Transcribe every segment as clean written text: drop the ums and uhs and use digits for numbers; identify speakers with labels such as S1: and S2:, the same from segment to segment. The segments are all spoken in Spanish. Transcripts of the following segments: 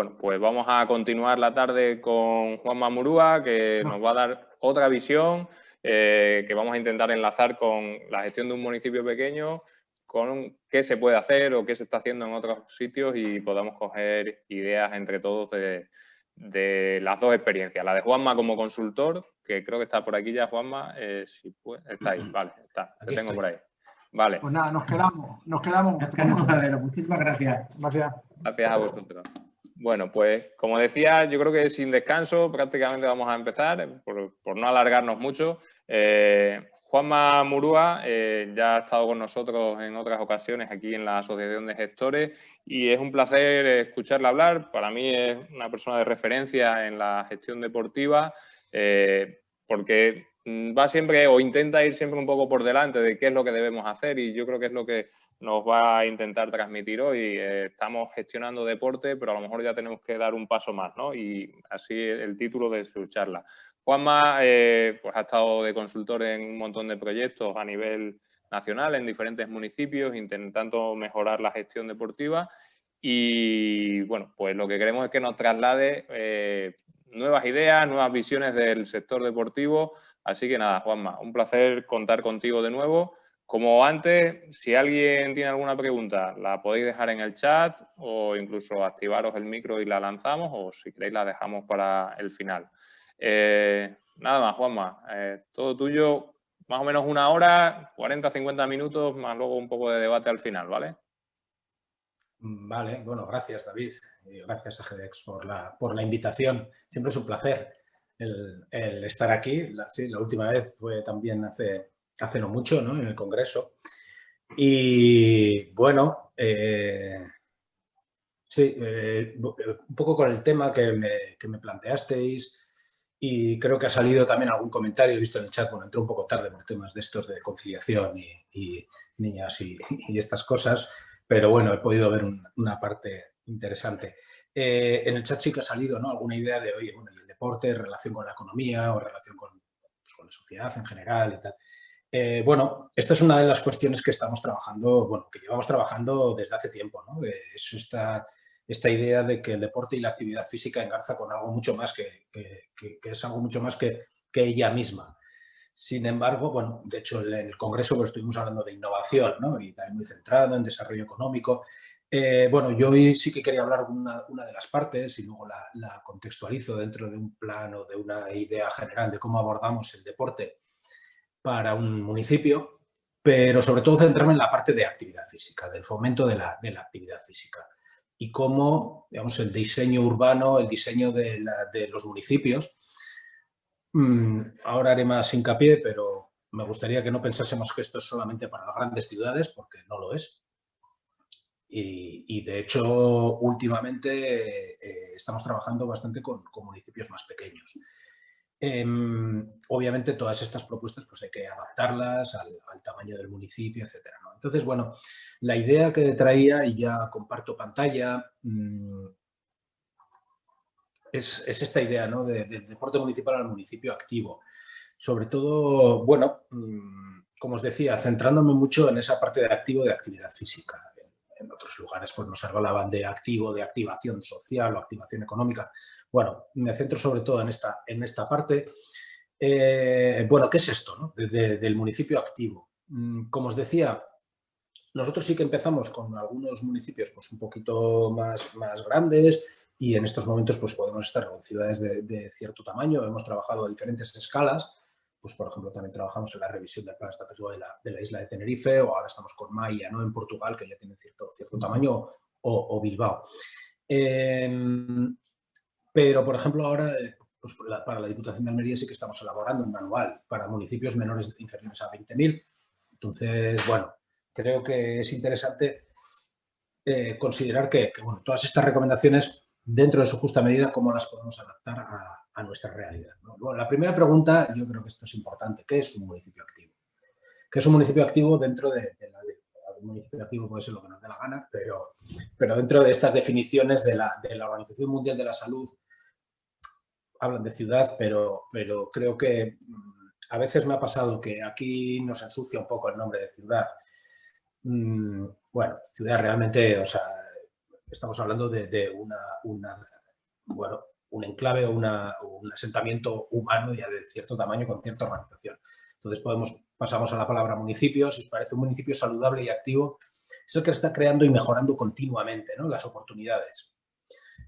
S1: Bueno, pues vamos a continuar la tarde con Juanma Murúa, que nos va a dar otra visión, que vamos a intentar enlazar con la gestión de un municipio pequeño, con qué se puede hacer o qué se está haciendo en otros sitios y podamos coger ideas entre todos de las dos experiencias. La de Juanma como consultor, que creo que está por aquí ya, Juanma, si puede, está ahí, vale, está, te tengo por ahí. Vale.
S2: Pues nada, nos quedamos.
S3: Muchísimas gracias.
S2: Gracias.
S1: Gracias a vosotros. Bueno, pues como decía, yo creo que sin descanso prácticamente vamos a empezar, por no alargarnos mucho. Juanma Murúa ya ha estado con nosotros en otras ocasiones aquí en la Asociación de Gestores y es un placer escucharla hablar. Para mí es una persona de referencia en la gestión deportiva porque va siempre o intenta ir siempre un poco por delante de qué es lo que debemos hacer y yo creo que es lo que nos va a intentar transmitir hoy. Estamos gestionando deporte, pero a lo mejor ya tenemos que dar un paso más, ¿no? Y así el título de su charla. Juanma pues ha estado de consultor en un montón de proyectos a nivel nacional, en diferentes municipios, intentando mejorar la gestión deportiva. Y bueno, pues lo que queremos es que nos traslade nuevas ideas, nuevas visiones del sector deportivo. Así que nada, Juanma, un placer contar contigo de nuevo. Como antes, si alguien tiene alguna pregunta, la podéis dejar en el chat o incluso activaros el micro y la lanzamos o si queréis la dejamos para el final. Nada más, Juanma, todo tuyo, más o menos 1 hora, 40-50 minutos, más luego un poco de debate al final, ¿vale?
S3: Vale, bueno, gracias David y gracias a GDEX por la invitación. Siempre es un placer el estar aquí. La última vez fue también hace no mucho, ¿no? En el Congreso. Y bueno, sí, un poco con el tema que me planteasteis y creo que ha salido también algún comentario, he visto en el chat, bueno, entré un poco tarde por temas de estos de conciliación y niñas y estas cosas, pero bueno, he podido ver una parte interesante. En el chat sí que ha salido, ¿no? Alguna idea de, oye, bueno, y el deporte en relación con la economía o en relación con la sociedad en general y tal. Bueno, esta es una de las cuestiones que estamos trabajando, bueno, que llevamos trabajando desde hace tiempo, ¿no? Es esta idea de que el deporte y la actividad física engarza con algo mucho más que es algo mucho más que ella misma. Sin embargo, bueno, de hecho en el Congreso pues, estuvimos hablando de innovación, ¿no? Y también muy centrado en desarrollo económico. Bueno, yo hoy sí que quería hablar de una de las partes y luego la contextualizo dentro de un plan o de una idea general de cómo abordamos el deporte para un municipio, pero sobre todo centrarme en la parte de actividad física, del fomento de la actividad física y cómo, digamos, el diseño urbano, el diseño de los municipios. Ahora haré más hincapié, pero me gustaría que no pensásemos que esto es solamente para las grandes ciudades, porque no lo es. Y de hecho, últimamente estamos trabajando bastante con municipios más pequeños. Obviamente todas estas propuestas pues hay que adaptarlas al tamaño del municipio, etcétera, ¿no? Entonces, bueno, la idea que traía, y ya comparto pantalla, es esta idea, ¿no? Del deporte municipal al municipio activo. Sobre todo, bueno, como os decía, centrándome mucho en esa parte de activo de actividad física. En otros lugares pues nos hablaban de activo, de activación social o activación económica. Bueno, me centro sobre todo en esta parte. Bueno, ¿qué es esto, no? Del municipio activo? Como os decía, nosotros sí que empezamos con algunos municipios pues, un poquito más grandes y en estos momentos pues, podemos estar con ciudades de cierto tamaño. Hemos trabajado a diferentes escalas. Pues, por ejemplo, también trabajamos en la revisión del plan estratégico de la isla de Tenerife o ahora estamos con Maia, ¿no? En Portugal, que ya tiene cierto tamaño, o Bilbao. Pero, por ejemplo, ahora pues para la Diputación de Almería sí que estamos elaborando un manual para municipios inferiores a 20.000. Entonces, bueno, creo que es interesante considerar que bueno, todas estas recomendaciones, dentro de su justa medida, cómo las podemos adaptar a nuestra realidad, ¿no? Bueno, la primera pregunta, yo creo que esto es importante. ¿Qué es un municipio activo? ¿Qué es un municipio activo dentro de la ley? Un municipio activo puede ser lo que nos dé la gana, pero dentro de estas definiciones de la Organización Mundial de la Salud, hablan de ciudad, pero creo que a veces me ha pasado que aquí nos ensucia un poco el nombre de ciudad. Bueno, ciudad realmente, o sea, estamos hablando de un enclave o un asentamiento humano ya de cierto tamaño con cierta organización. Entonces pasamos a la palabra municipio. Si os parece, un municipio saludable y activo es el que está creando y mejorando continuamente, ¿no?, las oportunidades.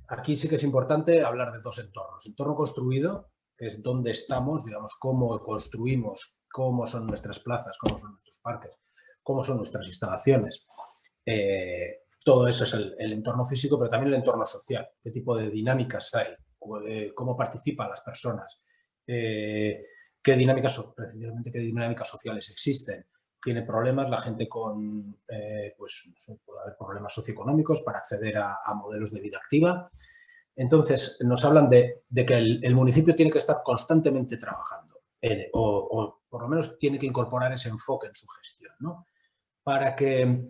S3: Aquí sí que es importante hablar de dos entornos. Entorno construido, que es dónde estamos, digamos, cómo construimos, cómo son nuestras plazas, cómo son nuestros parques, cómo son nuestras instalaciones. Todo eso es el entorno físico, pero también el entorno social. ¿Qué tipo de dinámicas hay? ¿Cómo participan las personas? ¿Qué dinámicas sociales existen? ¿Tiene problemas la gente con, puede haber problemas socioeconómicos para acceder a modelos de vida activa? Entonces, nos hablan de que el municipio tiene que estar constantemente trabajando, o por lo menos tiene que incorporar ese enfoque en su gestión, ¿no?, para que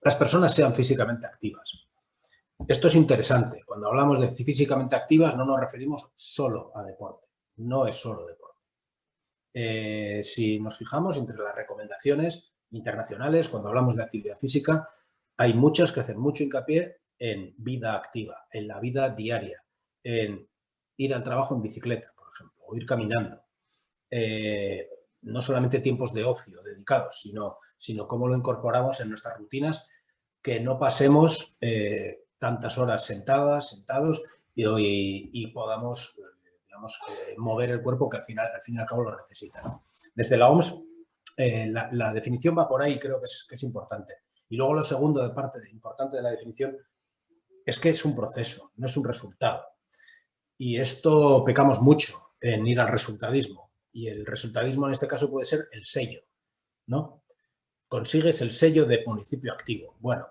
S3: las personas sean físicamente activas. Esto es interesante. Cuando hablamos de físicamente activas no nos referimos solo a deporte. No es solo deporte. Si nos fijamos entre las recomendaciones internacionales, cuando hablamos de actividad física, hay muchas que hacen mucho hincapié en vida activa, en la vida diaria, en ir al trabajo en bicicleta, por ejemplo, o ir caminando. No solamente tiempos de ocio dedicados, sino cómo lo incorporamos en nuestras rutinas, que no pasemos tantas horas sentados y podamos, digamos, mover el cuerpo, que al fin y al cabo lo necesita, ¿no? Desde la OMS, la definición va por ahí, creo que es importante. Y luego lo segundo, importante de la definición, es que es un proceso, no es un resultado. Y esto pecamos mucho en ir al resultadismo. Y el resultadismo en este caso puede ser el sello, ¿no? Consigues el sello de municipio activo. Bueno,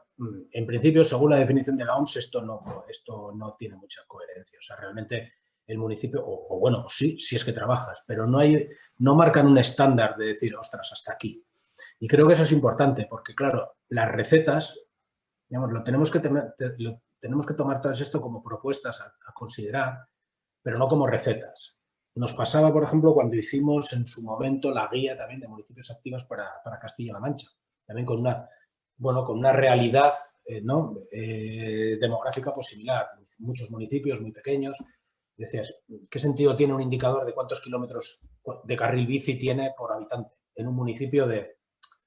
S3: en principio, según la definición de la OMS, esto no tiene mucha coherencia. O sea, realmente el municipio, bueno, sí, si es que trabajas, pero no marcan un estándar de decir, ostras, hasta aquí. Y creo que eso es importante porque, claro, las recetas, digamos, tenemos que tomar todo esto como propuestas a considerar, pero no como recetas. Nos pasaba, por ejemplo, cuando hicimos en su momento la guía también de municipios activos para Castilla-La Mancha, también con una realidad demográfica pues similar. Muchos municipios muy pequeños. Decías, ¿qué sentido tiene un indicador de cuántos kilómetros de carril bici tiene por habitante en un municipio de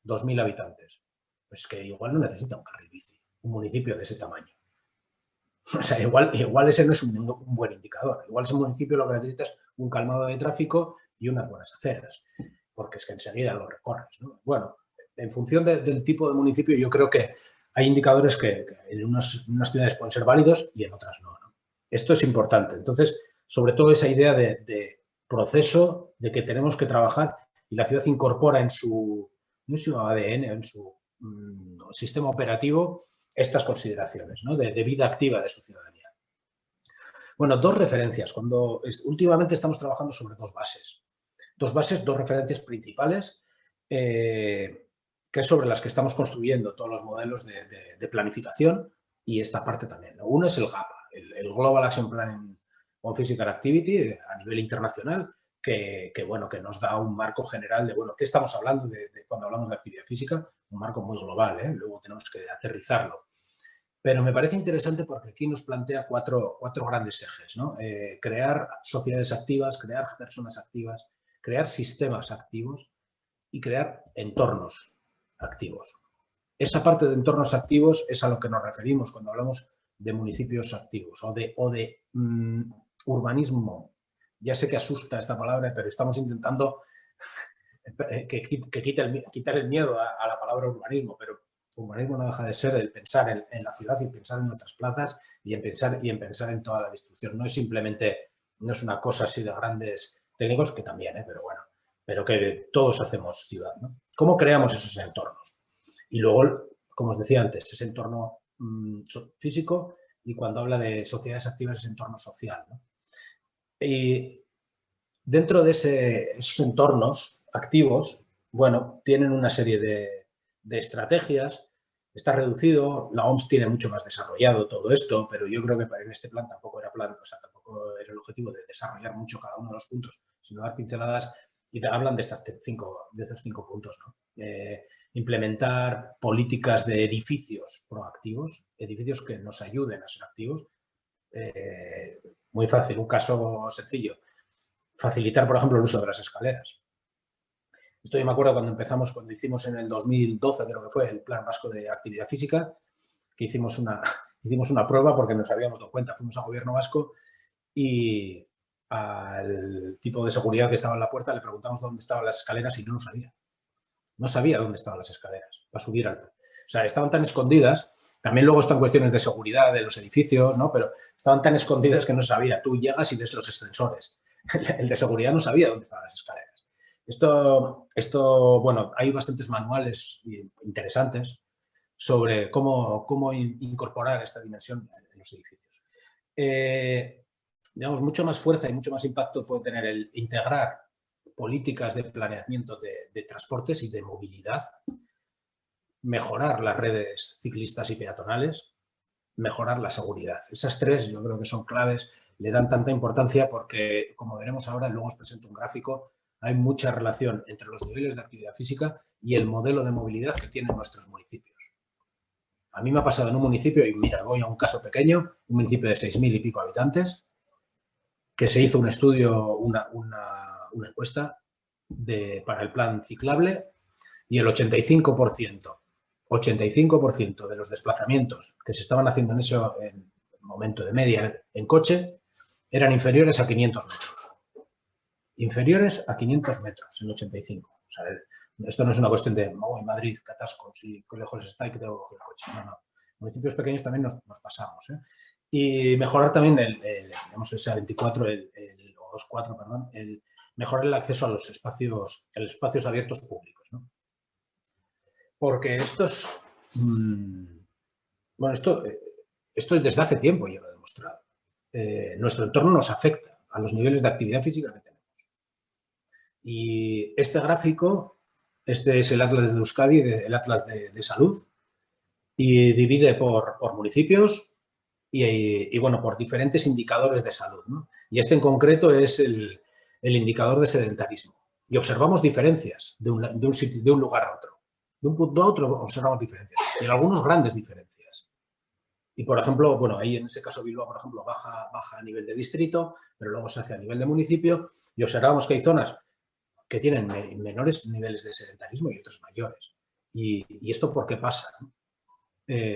S3: 2.000 habitantes? Pues que igual no necesita un carril bici, un municipio de ese tamaño. O sea, igual ese no es un buen indicador. Igual ese municipio lo que necesita es un calmado de tráfico y unas buenas aceras, porque es que enseguida lo recorres, ¿no? Bueno, en función del tipo de municipio, yo creo que hay indicadores que en unas ciudades pueden ser válidos y en otras no, ¿no? Esto es importante. Entonces, sobre todo esa idea de proceso, de que tenemos que trabajar y la ciudad incorpora en su ADN, en su sistema operativo, estas consideraciones, ¿no?, de vida activa de su ciudadanía. Bueno, dos referencias. Últimamente estamos trabajando sobre dos referencias principales, que es sobre las que estamos construyendo todos los modelos de planificación y esta parte también, ¿no? Uno es el GAPA, el Global Action Plan on Physical Activity a nivel internacional, que nos da un marco general de, qué estamos hablando cuando hablamos de actividad física, un marco muy global, ¿eh? Luego tenemos que aterrizarlo. Pero me parece interesante porque aquí nos plantea cuatro grandes ejes, ¿no? Crear sociedades activas, crear personas activas, crear sistemas activos y crear entornos activos. Esa parte de entornos activos es a lo que nos referimos cuando hablamos de municipios activos o de urbanismo. Ya sé que asusta esta palabra, pero estamos intentando quitar el miedo a la palabra urbanismo, pero urbanismo no deja de ser el pensar en la ciudad y pensar en nuestras plazas y en pensar en toda la distribución. No es una cosa así de grandes técnicos, que también, pero que todos hacemos ciudad, ¿no? ¿Cómo creamos esos entornos? Y luego, como os decía antes, ese entorno físico, y cuando habla de sociedades activas, ese entorno social, ¿no? Y dentro de esos entornos activos, tienen una serie de estrategias. Está reducido, la OMS tiene mucho más desarrollado todo esto, pero yo creo que en este plan tampoco era el objetivo de desarrollar mucho cada uno de los puntos, sino dar pinceladas y hablan de estos cinco puntos, ¿no? Implementar políticas de edificios proactivos, edificios que nos ayuden a ser activos. Muy fácil, un caso sencillo. Facilitar, por ejemplo, el uso de las escaleras. Esto yo me acuerdo cuando hicimos en el 2012, creo que fue, el Plan Vasco de Actividad Física, que hicimos una prueba porque nos habíamos dado cuenta. Fuimos al Gobierno vasco y al tipo de seguridad que estaba en la puerta le preguntamos dónde estaban las escaleras y no lo sabía. No sabía dónde estaban las escaleras para subir al... O sea, estaban tan escondidas. También luego están cuestiones de seguridad de los edificios, ¿no? Pero estaban tan escondidas que no sabía. Tú llegas y ves los ascensores. El de seguridad no sabía dónde estaban las escaleras. Esto, bueno, hay bastantes manuales interesantes sobre cómo incorporar esta dimensión en los edificios. Digamos, mucho más fuerza y mucho más impacto puede tener el integrar políticas de planeamiento de transportes y de movilidad, mejorar las redes ciclistas y peatonales, mejorar la seguridad. Esas tres yo creo que son claves, le dan tanta importancia porque, como veremos ahora, luego os presento un gráfico, hay mucha relación entre los niveles de actividad física y el modelo de movilidad que tienen nuestros municipios. A mí me ha pasado en un municipio, y mira, voy a un caso pequeño, un municipio de 6.000 y pico habitantes, que se hizo un estudio, una encuesta para el plan ciclable y el 85% de los desplazamientos que se estaban haciendo en momento de media en coche eran inferiores a 500 metros. Inferiores a 500 metros, el 85. O sea, esto no es una cuestión de en Madrid, qué atascos y qué lejos está y que tengo que coger el coche. No, no. Municipios pequeños también nos pasamos. Y mejorar también digamos, el SEA24, o 24, perdón, mejorar el acceso a los espacios abiertos públicos, ¿no? Porque esto desde hace tiempo ya lo he demostrado. Nuestro entorno nos afecta a los niveles de actividad física que tenemos. Y este gráfico, este es el Atlas de Euskadi, el Atlas de Salud, y divide por municipios y bueno, por diferentes indicadores de salud, ¿no? Y este en concreto es el indicador de sedentarismo. Y observamos diferencias de un lugar a otro. De un punto a otro observamos diferencias. Y en algunos grandes diferencias. Y, por ejemplo, bueno, ahí en ese caso Bilbao, por ejemplo, baja a nivel de distrito, pero luego se hace a nivel de municipio y observamos que hay zonas que tienen menores niveles de sedentarismo y otras mayores. ¿Y esto por qué pasa?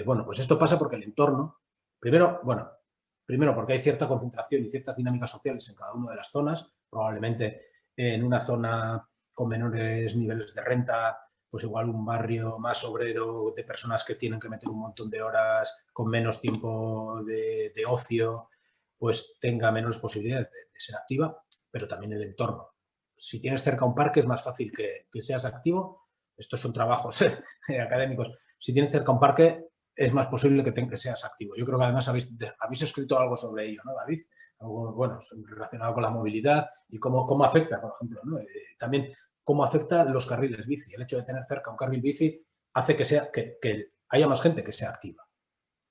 S3: Bueno, pues esto pasa porque el entorno, primero porque hay cierta concentración y ciertas dinámicas sociales en cada una de las zonas, probablemente en una zona con menores niveles de renta, pues igual un barrio más obrero de personas que tienen que meter un montón de horas con menos tiempo de ocio, pues tenga menos posibilidades de ser activa, pero también el entorno. Si tienes cerca un parque es más fácil que seas activo. Estos son trabajos académicos. Si tienes cerca un parque es más posible que seas activo. Yo creo que además habéis escrito algo sobre ello, ¿no, David? Algo, bueno, relacionado con la movilidad y cómo afecta, por ejemplo, ¿no? También cómo afecta los carriles bici. El hecho de tener cerca un carril bici hace que haya más gente que sea activa.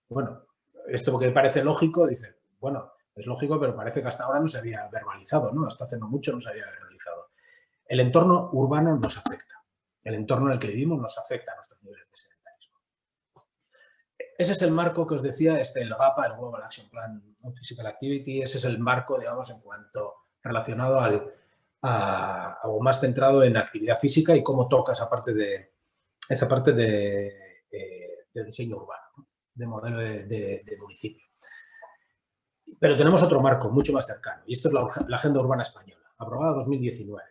S3: Bueno, esto que parece lógico, dice, bueno, es lógico, pero parece que hasta ahora no se había verbalizado, ¿no? Hasta hace no mucho no se había verbalizado. El entorno urbano nos afecta. El entorno en el que vivimos nos afecta a nuestros niveles de sedentarismo. Ese es el marco que os decía, el GAPA, el Global Action Plan on Physical Activity, ese es el marco, digamos, en cuanto relacionado o más centrado en actividad física y cómo toca esa parte de diseño urbano, ¿no? De modelo de municipio. Pero tenemos otro marco mucho más cercano y esto es la Agenda Urbana Española, aprobada en 2019.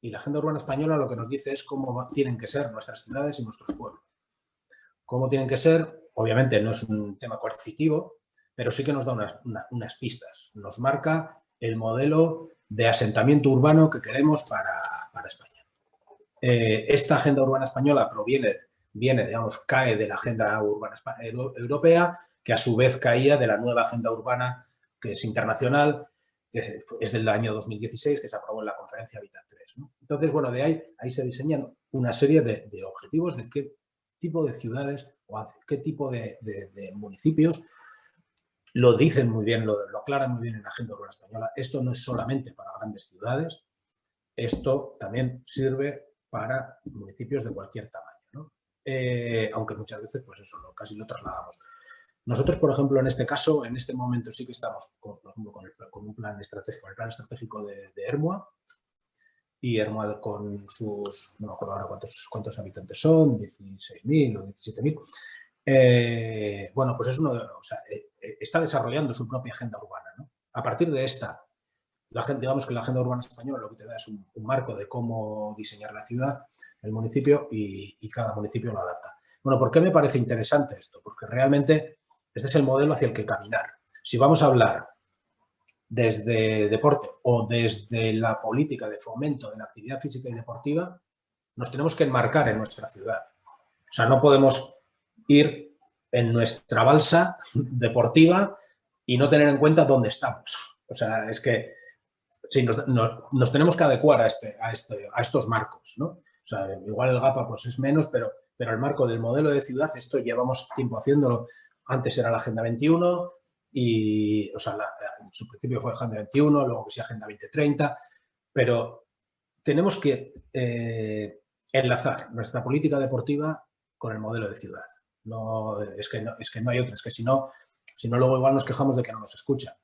S3: Y la Agenda Urbana Española lo que nos dice es cómo tienen que ser nuestras ciudades y nuestros pueblos. Cómo tienen que ser, obviamente no es un tema coercitivo, pero sí que nos da unas pistas. Nos marca el modelo de asentamiento urbano que queremos para España. Esta Agenda Urbana Española cae de la Agenda Urbana Europea, que a su vez caía de la nueva Agenda Urbana, que es internacional, que es del año 2016, que se aprobó en la conferencia Habitat 3, ¿no? Entonces, bueno, de ahí se diseñan una serie de objetivos de qué tipo de ciudades o qué tipo de municipios. Lo dicen muy bien, lo aclaran muy bien en la Agenda Urbana Española. Esto no es solamente para grandes ciudades. esto también sirve para municipios de cualquier tamaño, ¿no? Aunque muchas veces, pues eso, casi lo trasladamos. Nosotros, por ejemplo, en este caso, en este momento sí que estamos, por ejemplo, con un plan estratégico, el plan estratégico de Ermua, y Ermua con sus, no me acuerdo ahora cuántos habitantes son, 16.000 o 17.000. Bueno, pues es está desarrollando su propia agenda urbana, ¿no? A partir de esta, digamos que la agenda urbana española lo que te da es un marco de cómo diseñar la ciudad, el municipio, y cada municipio lo adapta. Bueno, ¿por qué me parece interesante esto? Porque realmente este es el modelo hacia el que caminar. Si vamos a hablar desde deporte o desde la política de fomento de la actividad física y deportiva, nos tenemos que enmarcar en nuestra ciudad. O sea, no podemos ir en nuestra balsa deportiva y no tener en cuenta dónde estamos. O sea, es que sí, nos tenemos que adecuar a estos marcos, ¿no? O sea, igual el GAPA pues es menos, pero el marco del modelo de ciudad, esto llevamos tiempo haciéndolo. Antes era la Agenda 21 y, o sea, en su principio fue Agenda 21, luego que sí Agenda 2030, pero tenemos que enlazar nuestra política deportiva con el modelo de ciudad. Es que no hay otra, es que si no luego igual nos quejamos de que no nos escuchan.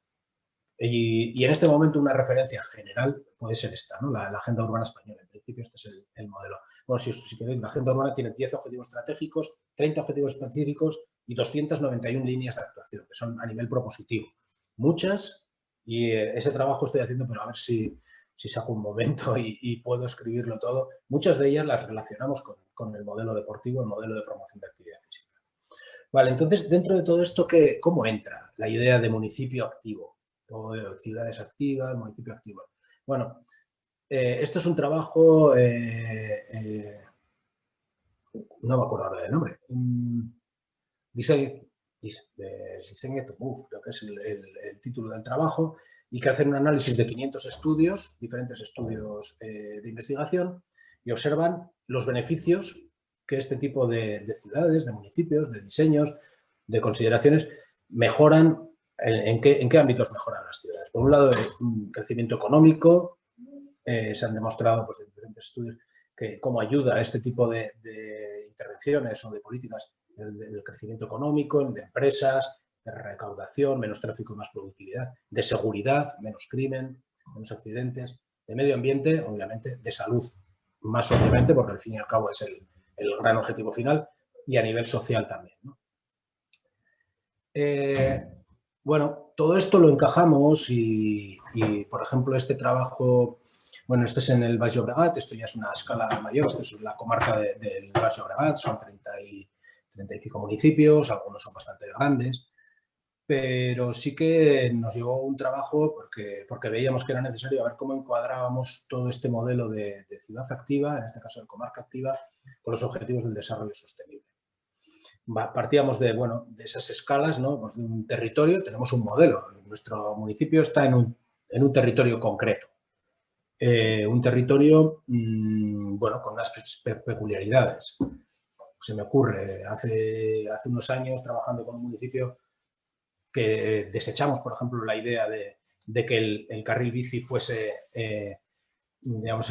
S3: Y en este momento una referencia general puede ser esta, ¿no? La Agenda Urbana Española. En principio este es el modelo. Bueno, si queréis, la Agenda Urbana tiene 10 objetivos estratégicos, 30 objetivos específicos y 291 líneas de actuación, que son a nivel propositivo. Muchas, y ese trabajo estoy haciendo, pero a ver si saco un momento y puedo escribirlo todo. Muchas de ellas las relacionamos con el modelo deportivo, el modelo de promoción de actividad física. Vale, entonces, dentro de todo esto, ¿cómo entra la idea de municipio activo? O ciudades activas, municipio activo. Bueno, esto es un trabajo, no me acuerdo ahora del nombre, Design to Move, creo que es el título del trabajo, y que hacen un análisis de 500 estudios, diferentes estudios de investigación, y observan los beneficios que este tipo de ciudades, de municipios, de diseños, de consideraciones, mejoran. ¿En qué ámbitos mejoran las ciudades? Por un lado, el crecimiento económico. Se han demostrado pues, en diferentes estudios que cómo ayuda a este tipo de intervenciones o de políticas el crecimiento económico, el de empresas, de recaudación, menos tráfico, más productividad, de seguridad, menos crimen, menos accidentes, de medio ambiente, obviamente, de salud, más obviamente, porque al fin y al cabo es el gran objetivo final, y a nivel social también, ¿no? Bueno, todo esto lo encajamos y, por ejemplo, este trabajo, bueno, esto es en el Baix Llobregat, esto ya es una escala mayor, esto es la comarca del Baix Llobregat, son 30 y pico municipios, algunos son bastante grandes, pero sí que nos llevó un trabajo porque veíamos que era necesario ver cómo encuadrábamos todo este modelo de ciudad activa, en este caso de comarca activa, con los objetivos del desarrollo sostenible. Partíamos de esas escalas, ¿no? Pues de un territorio, tenemos un modelo. Nuestro municipio está en un territorio concreto. Un territorio, con unas peculiaridades. Se me ocurre, hace unos años, trabajando con un municipio, que desechamos, por ejemplo, la idea de que el carril bici fuese, digamos,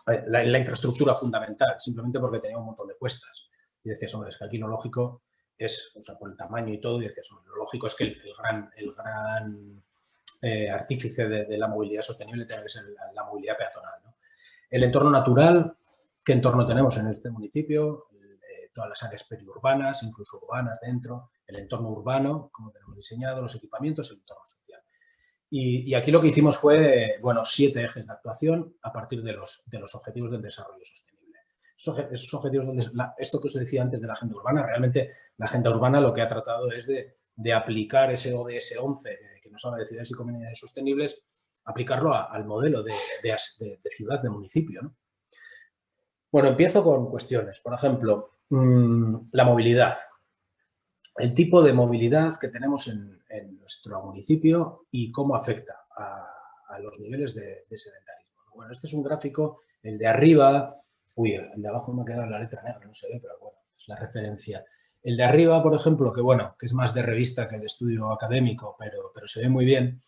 S3: la infraestructura fundamental, simplemente porque tenía un montón de cuestas. Y decías, hombre, es que aquí lo lógico es, o sea, por el tamaño y todo, y decías, hombre, lo lógico es que el gran artífice de la movilidad sostenible tiene que ser la movilidad peatonal, ¿no? El entorno natural, ¿qué entorno tenemos en este municipio? Todas las áreas periurbanas, incluso urbanas dentro, el entorno urbano, como tenemos diseñado, los equipamientos, el entorno social. Y aquí lo que hicimos fue, 7 ejes de actuación a partir de los objetivos del desarrollo sostenible. Esos objetivos, esto que os decía antes de la agenda urbana, realmente la agenda urbana lo que ha tratado es de aplicar ese ODS 11 que nos habla de ciudades y comunidades sostenibles, aplicarlo al modelo de ciudad, de municipio, ¿no? Bueno, empiezo con cuestiones. Por ejemplo, la movilidad. El tipo de movilidad que tenemos en nuestro municipio y cómo afecta a los niveles de sedentarismo. Bueno, este es un gráfico, el de arriba, el de abajo me ha quedado la letra negra, no se ve, pero bueno, es la referencia. El de arriba, por ejemplo, que es más de revista que de estudio académico, pero se ve muy bien,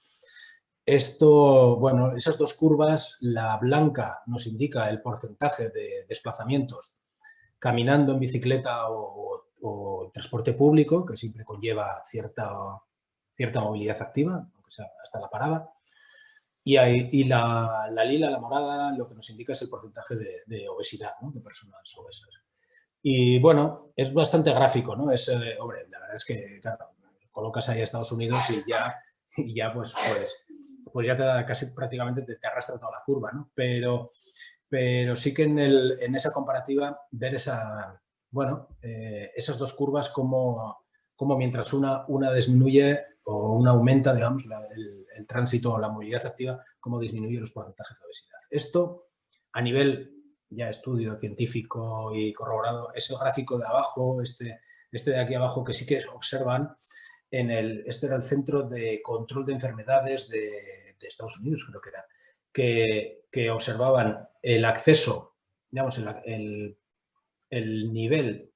S3: Esto, bueno, esas dos curvas, la blanca nos indica el porcentaje de desplazamientos caminando, en bicicleta o transporte público, que siempre conlleva cierta movilidad activa, aunque sea hasta la parada. Y la lila, la morada, lo que nos indica es el porcentaje de obesidad, ¿no? De personas obesas. Y bueno, es bastante gráfico, ¿no? Hombre, la verdad es que, claro, colocas ahí a Estados Unidos y ya pues ya te da casi prácticamente te arrastra toda la curva, ¿no? Pero sí que en esa comparativa ver esas dos curvas como mientras una disminuye o una aumenta, digamos, el tránsito o la movilidad activa, cómo disminuye los porcentajes de obesidad. Esto a nivel ya estudio científico y corroborado, ese gráfico de abajo, este de aquí abajo, que sí que observan este era el Centro de Control de Enfermedades de Estados Unidos, creo que era, que observaban el acceso, digamos, el nivel,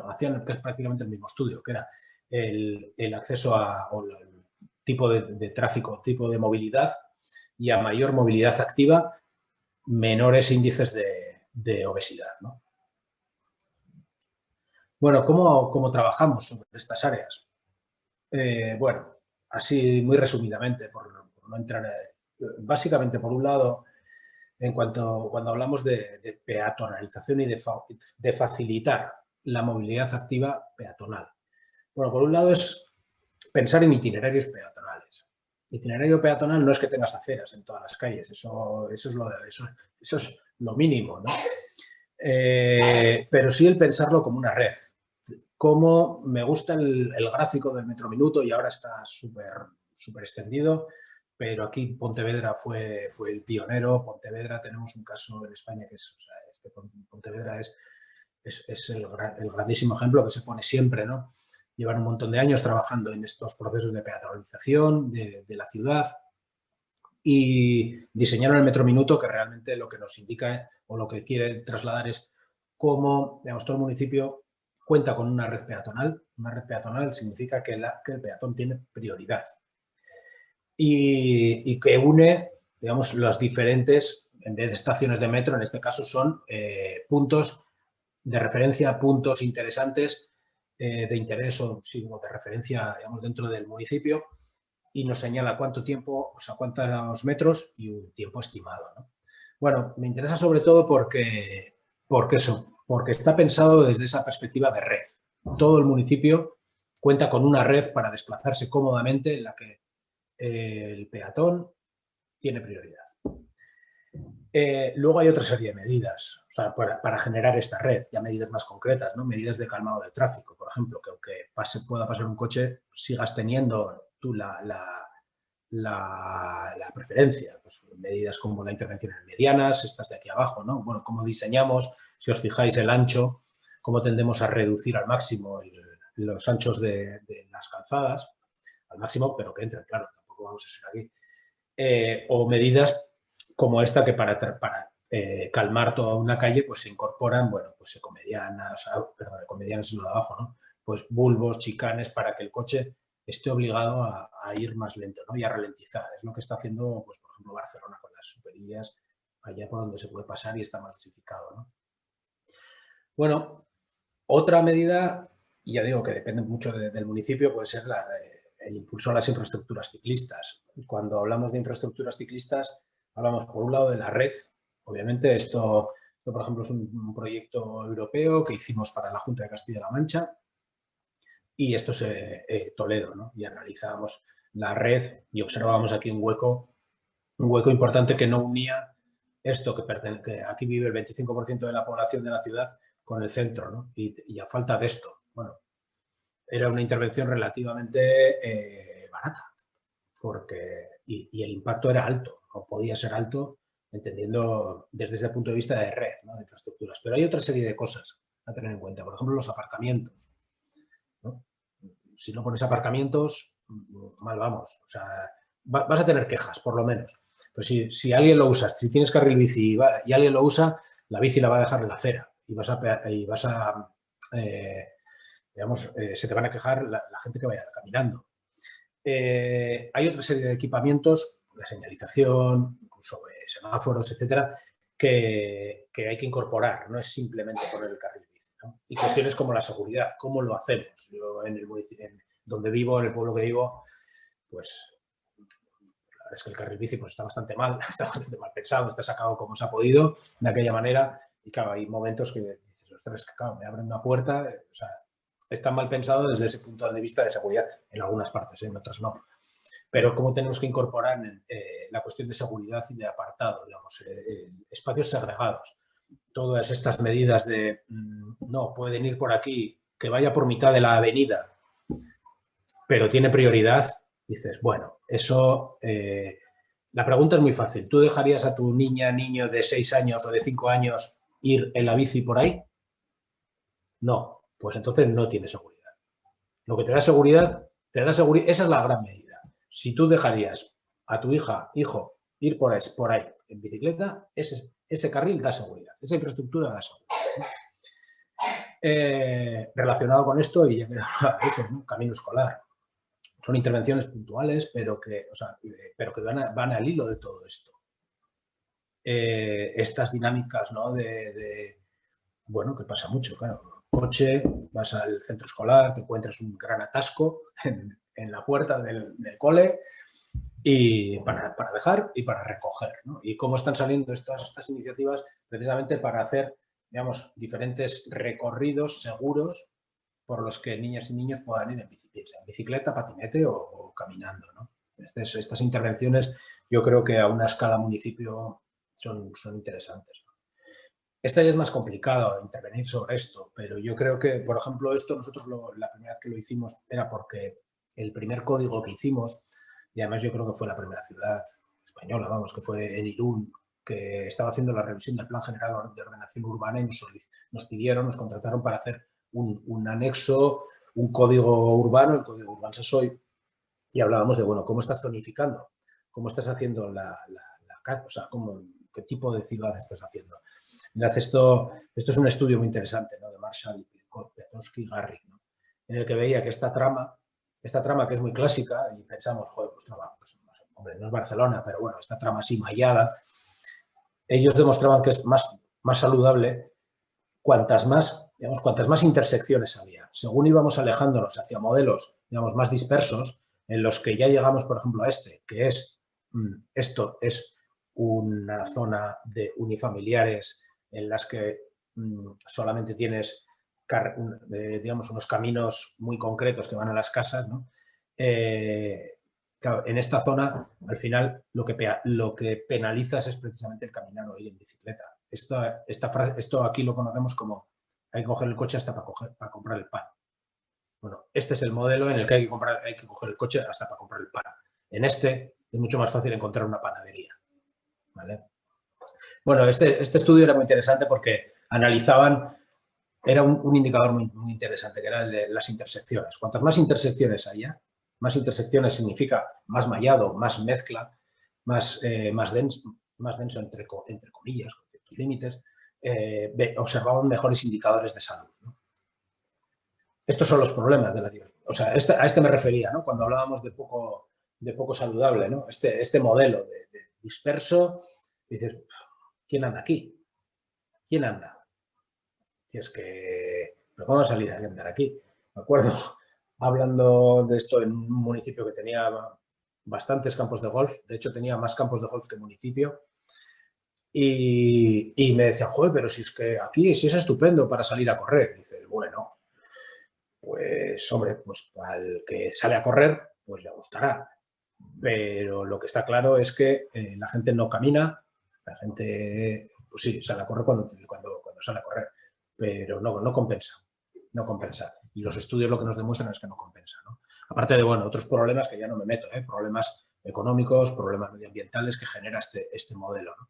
S3: hacían que es prácticamente el mismo estudio, que era el acceso o el tipo de tráfico, tipo de movilidad, y a mayor movilidad activa, menores índices de obesidad, ¿no? Bueno, ¿cómo trabajamos sobre estas áreas? Bueno, así muy resumidamente, por no entrar... básicamente, por un lado, cuando hablamos de peatonalización y de facilitar la movilidad activa peatonal. Bueno, por un lado es pensar en itinerarios peatonales. Itinerario peatonal no es que tengas aceras en todas las calles, eso es lo mínimo, ¿no? Pero sí el pensarlo como una red. Como me gusta el gráfico del metro minuto y ahora está súper extendido, pero aquí Pontevedra fue el pionero. Pontevedra, tenemos un caso en España que Pontevedra es el grandísimo ejemplo que se pone siempre, ¿no? Llevan un montón de años trabajando en estos procesos de peatonalización de la ciudad y diseñaron el metro minuto, que realmente lo que nos indica o lo que quiere trasladar es cómo, digamos, todo el municipio cuenta con una red peatonal. Una red peatonal significa que el peatón tiene prioridad y que une, digamos, las diferentes, en vez de estaciones de metro, en este caso son puntos de referencia, puntos interesantes de interés o de referencia, digamos, dentro del municipio, y nos señala cuánto tiempo, o sea, cuántos metros y un tiempo estimado, ¿no? Bueno, me interesa sobre todo porque está pensado desde esa perspectiva de red. Todo el municipio cuenta con una red para desplazarse cómodamente en la que el peatón tiene prioridad. Luego hay otra serie de medidas, o sea, para generar esta red, ya medidas más concretas, ¿no? Medidas de calmado de tráfico, por ejemplo, que aunque pueda pasar un coche, sigas teniendo tú la preferencia. Pues medidas como la intervención en medianas, estas de aquí abajo, ¿no? Bueno, cómo diseñamos, si os fijáis el ancho, cómo tendemos a reducir al máximo los anchos de las calzadas, al máximo, pero que entren, claro, tampoco vamos a ser aquí. O medidas como esta que para calmar toda una calle pues se incorporan, bueno, pues ecomedianas es lo de abajo, ¿no? Pues bulbos, chicanes, para que el coche esté obligado a ir más lento, ¿no? Y a ralentizar. Es lo que está haciendo, pues, por ejemplo, Barcelona con las superillas, allá por donde se puede pasar y está más dosificado, ¿no? Bueno, otra medida, y ya digo que depende mucho del municipio, puede ser el impulso a las infraestructuras ciclistas. Cuando hablamos de infraestructuras ciclistas, hablamos por un lado de la red. Obviamente esto por ejemplo, es un proyecto europeo que hicimos para la Junta de Castilla-La Mancha, y esto es Toledo, ¿no? Y analizábamos la red y observábamos aquí un hueco importante que no unía esto, que aquí vive el 25% de la población de la ciudad, con el centro, ¿no? Y a falta de esto, bueno, era una intervención relativamente barata, y el impacto era alto, o podía ser alto, entendiendo desde ese punto de vista de red, ¿no? De infraestructuras. Pero hay otra serie de cosas a tener en cuenta, por ejemplo, los aparcamientos, ¿no? Si no pones aparcamientos, mal vamos. O sea, vas a tener quejas, por lo menos. Pues si alguien lo usa, si tienes carril bici y alguien lo usa, la bici la va a dejar en la acera y se te van a quejar la gente que vaya caminando. Hay otra serie de equipamientos la señalización, incluso semáforos, etcétera, que hay que incorporar, no es simplemente poner el carril bici, ¿no? Y cuestiones como la seguridad, ¿cómo lo hacemos? Yo en el municipio, donde vivo, en el pueblo que vivo, pues la verdad es que el carril bici pues, está bastante mal pensado, está sacado como se ha podido, de aquella manera, y claro, hay momentos que dices, ostras, que claro, me abren una puerta, o sea, está mal pensado desde ese punto de vista de seguridad, en algunas partes, en otras no. Pero cómo tenemos que incorporar la cuestión de seguridad y de apartado, digamos, espacios segregados. Todas estas medidas de, no, pueden ir por aquí, que vaya por mitad de la avenida, pero tiene prioridad, dices, bueno, eso... la pregunta es muy fácil. ¿Tú dejarías a tu niño de 6 años o de 5 años ir en la bici por ahí? No, pues entonces no tiene seguridad. Lo que te da seguridad, esa es la gran medida. Si tú dejarías a tu hijo, ir por ahí en bicicleta, ese carril da seguridad, esa infraestructura da seguridad. Relacionado con esto, y ya que ¿no? Camino escolar. Son intervenciones puntuales, pero que van al hilo de todo esto. Estas dinámicas, ¿no? Bueno, que pasa mucho, claro. Coche, vas al centro escolar, te encuentras un gran atasco en la puerta del cole y para dejar y para recoger, ¿no? Y cómo están saliendo todas estas iniciativas precisamente para hacer, digamos, diferentes recorridos seguros por los que niñas y niños puedan ir en bicicleta, patinete o caminando, ¿no? Estas intervenciones yo creo que a una escala municipio son interesantes, ¿no? Esta ya es más complicado intervenir sobre esto, pero yo creo que, por ejemplo, esto nosotros la primera vez que lo hicimos era porque el primer código que hicimos, y además yo creo que fue la primera ciudad española, vamos, que fue en Irún, que estaba haciendo la revisión del Plan General de Ordenación Urbana y nos contrataron para hacer un anexo, un código urbano, el código Urban Sasoy, y hablábamos de, bueno, cómo estás zonificando, cómo estás haciendo o sea, qué tipo de ciudad estás haciendo. Mirad, esto es un estudio muy interesante, ¿no? De Marshall, Piatowski y Garrick, ¿no? En el que veía que esta trama que es muy clásica, y pensamos, joder, pues hombre, no es Barcelona, pero bueno, esta trama así mallada, ellos demostraban que es más saludable cuantas más intersecciones había. Según íbamos alejándonos hacia modelos, digamos, más dispersos, en los que ya llegamos, por ejemplo, a que es, esto es una zona de unifamiliares en las que solamente tienes, digamos, unos caminos muy concretos que van a las casas, ¿no? Claro, en esta zona, al final, lo que penalizas es precisamente el caminar o ir en bicicleta. Esto aquí lo conocemos como hay que coger el coche hasta para comprar el pan. Bueno, este es el modelo en el que hay que coger el coche hasta para comprar el pan. En este es mucho más fácil encontrar una panadería, ¿vale? Bueno, este estudio era muy interesante porque analizaban, era un indicador muy, muy interesante, que era el de las intersecciones. Cuantas más intersecciones haya, más intersecciones significa más mallado, más mezcla, más denso entre comillas, con ciertos límites, observaban mejores indicadores de salud, ¿no? Estos son los problemas de la diversidad. O sea, a este me refería, ¿no? Cuando hablábamos de poco saludable, ¿no? Este modelo de disperso, dices, ¿quién anda aquí? ¿Quién anda? Si es que no vamos a salir a andar aquí. Me acuerdo hablando de esto en un municipio que tenía bastantes campos de golf, de hecho tenía más campos de golf que municipio, y me decían, joder, pero si es que aquí sí es estupendo para salir a correr. Y dice, bueno, pues hombre, pues al que sale a correr, pues le gustará. Pero lo que está claro es que la gente no camina, la gente, pues sí, sale a correr cuando sale a correr, pero no compensa, no compensa. Y los estudios lo que nos demuestran es que no compensa, ¿no? Aparte de, bueno, otros problemas que ya no me meto, problemas económicos, problemas medioambientales que genera este modelo, ¿no?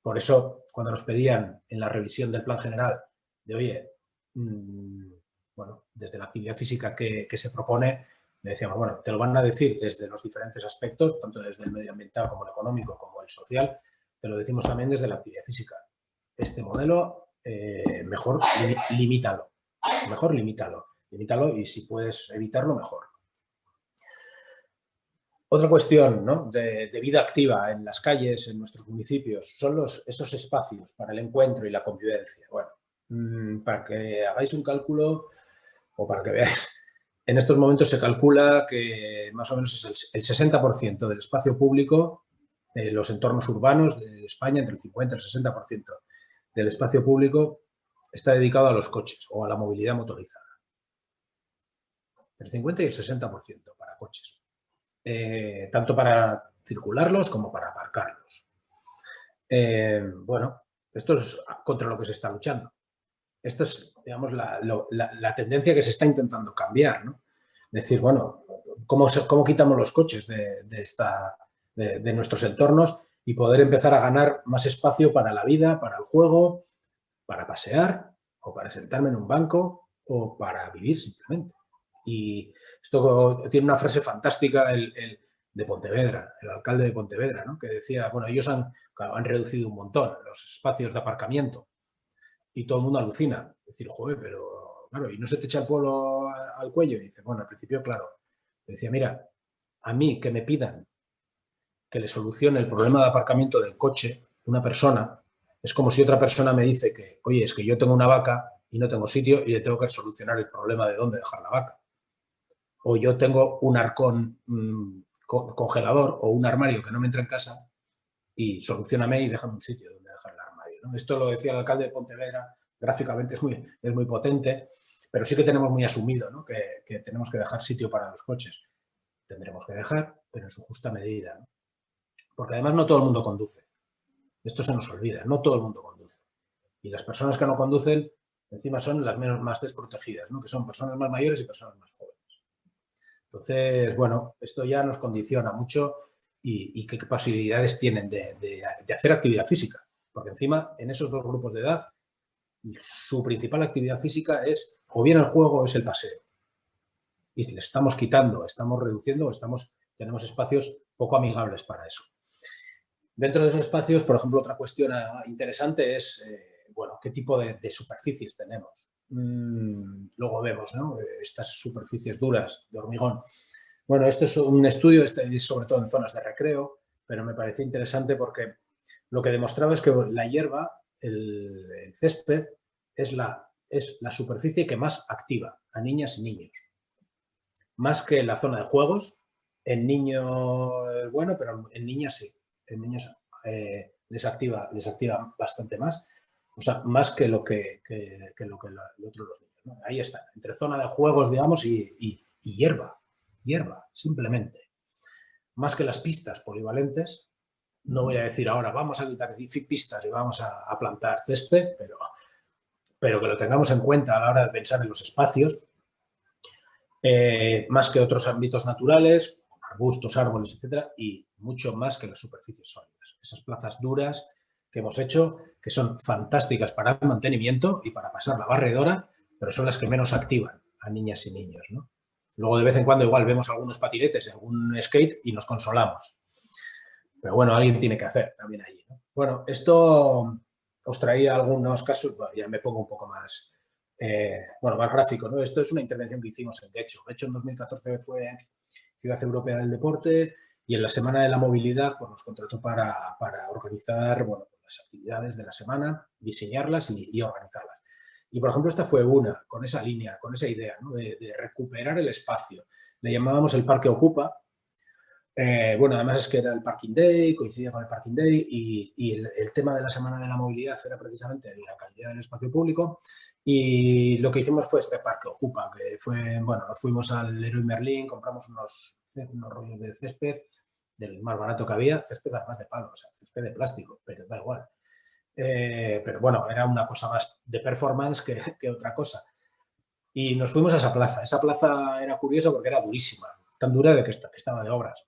S3: Por eso, cuando nos pedían en la revisión del plan general de, oye, bueno, desde la actividad física que se propone, le decíamos, bueno, te lo van a decir desde los diferentes aspectos, tanto desde el medioambiental como el económico como el social, te lo decimos también desde la actividad física. Este modelo, mejor limítalo, limítalo y si puedes evitarlo, mejor. Otra cuestión, ¿no?, de vida activa en las calles, en nuestros municipios, son esos espacios para el encuentro y la convivencia. Bueno, para que hagáis un cálculo o para que veáis, en estos momentos se calcula que más o menos es el 60% del espacio público de los entornos urbanos de España, entre el 50 y el 60% del espacio público está dedicado a los coches o a la movilidad motorizada. Entre el 50 y el 60% para coches. Tanto para circularlos como para aparcarlos. Bueno, esto es contra lo que se está luchando. Esta es, digamos, la tendencia que se está intentando cambiar, ¿no? Es decir, bueno, ¿cómo quitamos los coches de nuestros entornos y poder empezar a ganar más espacio para la vida, para el juego, para pasear o para sentarme en un banco o para vivir simplemente? Y esto tiene una frase fantástica de Pontevedra, el alcalde de Pontevedra, ¿no?, que decía, bueno, ellos han reducido un montón los espacios de aparcamiento y todo el mundo alucina. Es decir, joder, pero claro, ¿y no se te echa el pueblo al cuello? Y dice, bueno, al principio, claro. Decía, mira, a mí que me pidan que le solucione el problema de aparcamiento del coche una persona, es como si otra persona me dice que, oye, es que yo tengo una vaca y no tengo sitio y le tengo que solucionar el problema de dónde dejar la vaca. O yo tengo un arcón congelador o un armario que no me entra en casa y solucióname y déjame un sitio donde dejar el armario, ¿no? Esto lo decía el alcalde de Pontevedra, gráficamente es muy potente, pero sí que tenemos muy asumido, ¿no?, que tenemos que dejar sitio para los coches. Tendremos que dejar, pero en su justa medida, ¿no? Porque además no todo el mundo conduce. Esto se nos olvida, no todo el mundo conduce. Y las personas que no conducen, encima son las más desprotegidas, ¿no?, que son personas más mayores y personas más jóvenes. Entonces, bueno, esto ya nos condiciona mucho y qué posibilidades tienen de hacer actividad física. Porque encima, en esos dos grupos de edad, su principal actividad física es o bien el juego o es el paseo. Y si le estamos quitando, estamos reduciendo o tenemos espacios poco amigables para eso. Dentro de esos espacios, por ejemplo, otra cuestión interesante es, bueno, qué tipo de superficies tenemos. Luego vemos, ¿no?, estas superficies duras de hormigón. Bueno, esto es un estudio, sobre todo en zonas de recreo, pero me pareció interesante porque lo que demostraba es que la hierba, el césped, es la superficie que más activa a niñas y niños. Más que la zona de juegos, en niños, bueno, pero en niñas sí. En niños les activa bastante más. O sea, más que lo que el otro de los niños, ¿no? Ahí está, entre zona de juegos, digamos, y hierba, simplemente. Más que las pistas polivalentes, no voy a decir ahora, vamos a quitar pistas y vamos a plantar césped, pero que lo tengamos en cuenta a la hora de pensar en los espacios, más que otros ámbitos naturales, arbustos, árboles, etcétera, y mucho más que las superficies sólidas. Esas plazas duras que hemos hecho, que son fantásticas para el mantenimiento y para pasar la barredora, pero son las que menos activan a niñas y niños, ¿no? Luego, de vez en cuando, igual vemos algunos patinetes, algún skate y nos consolamos. Pero bueno, alguien tiene que hacer también allí, ¿no? Bueno, esto os traía algunos casos, bueno, ya me pongo un poco más, más gráfico, ¿no? Esto es una intervención que hicimos en Getxo. Getxo en 2014 fue Ciudad Europea del Deporte y en la Semana de la Movilidad pues, nos contrató para organizar, bueno, las actividades de la semana, diseñarlas y organizarlas. Y, por ejemplo, esta fue una, con esa línea, con esa idea, ¿no?, de recuperar el espacio. Le llamábamos el Parque Ocupa. Bueno, además es que era el Parking Day, coincidía con el Parking Day y el tema de la Semana de la Movilidad era precisamente la calidad del espacio público y lo que hicimos fue este Parque Ocupa, que fue, bueno, nos fuimos al Leroy Merlin, compramos unos rollos de césped, del más barato que había, césped además de palo, o sea, césped de plástico, pero da igual. Pero bueno, era una cosa más de performance que otra cosa. Y nos fuimos a esa plaza. Esa plaza era curiosa porque era durísima, tan dura de que estaba de obras.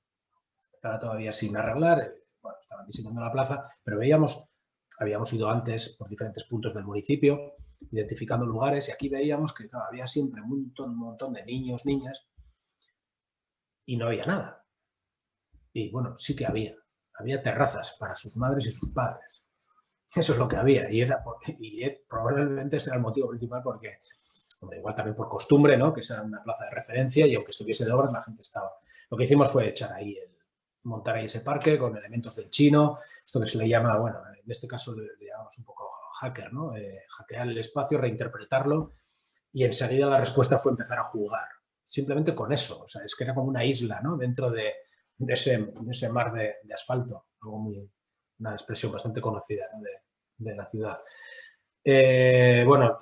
S3: Estaba todavía sin arreglar, bueno, estaban diseñando la plaza, pero habíamos ido antes por diferentes puntos del municipio, identificando lugares, y aquí veíamos que claro, había siempre un montón de niños, niñas, y no había nada. Y bueno, sí que había terrazas para sus madres y sus padres. Eso es lo que había, y probablemente ese era el motivo principal porque, hombre, igual también por costumbre, ¿no?, que sea una plaza de referencia y aunque estuviese de obras la gente estaba. Lo que hicimos fue echar ahí montar ahí ese parque con elementos del chino, esto que se le llama, bueno, en este caso le llamamos un poco hacker, ¿no? Hackear el espacio, reinterpretarlo, y enseguida la respuesta fue empezar a jugar. Simplemente con eso, o sea, es que era como una isla, ¿no? Dentro de ese mar de asfalto, una expresión bastante conocida, ¿no? de la ciudad. Bueno,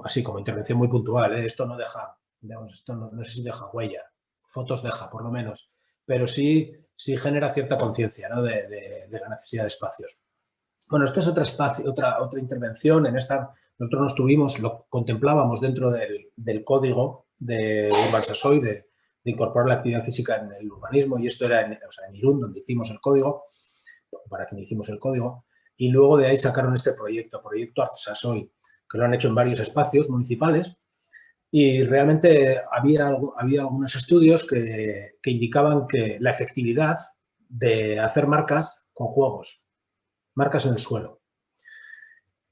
S3: así como intervención muy puntual, esto no deja, digamos, esto no sé si deja huella, fotos deja por lo menos, pero sí genera cierta conciencia, ¿no? de la necesidad de espacios. Bueno, esta es otra intervención. En esta nosotros nos tuvimos, lo contemplábamos dentro del código de Urban Sasoy, de incorporar la actividad física en el urbanismo, y esto era en Irún, donde hicimos el código, para quien hicimos el código, y luego de ahí sacaron este proyecto Art Sasoy, que lo han hecho en varios espacios municipales, y realmente había algunos estudios que indicaban que la efectividad de hacer marcas con juegos, marcas en el suelo.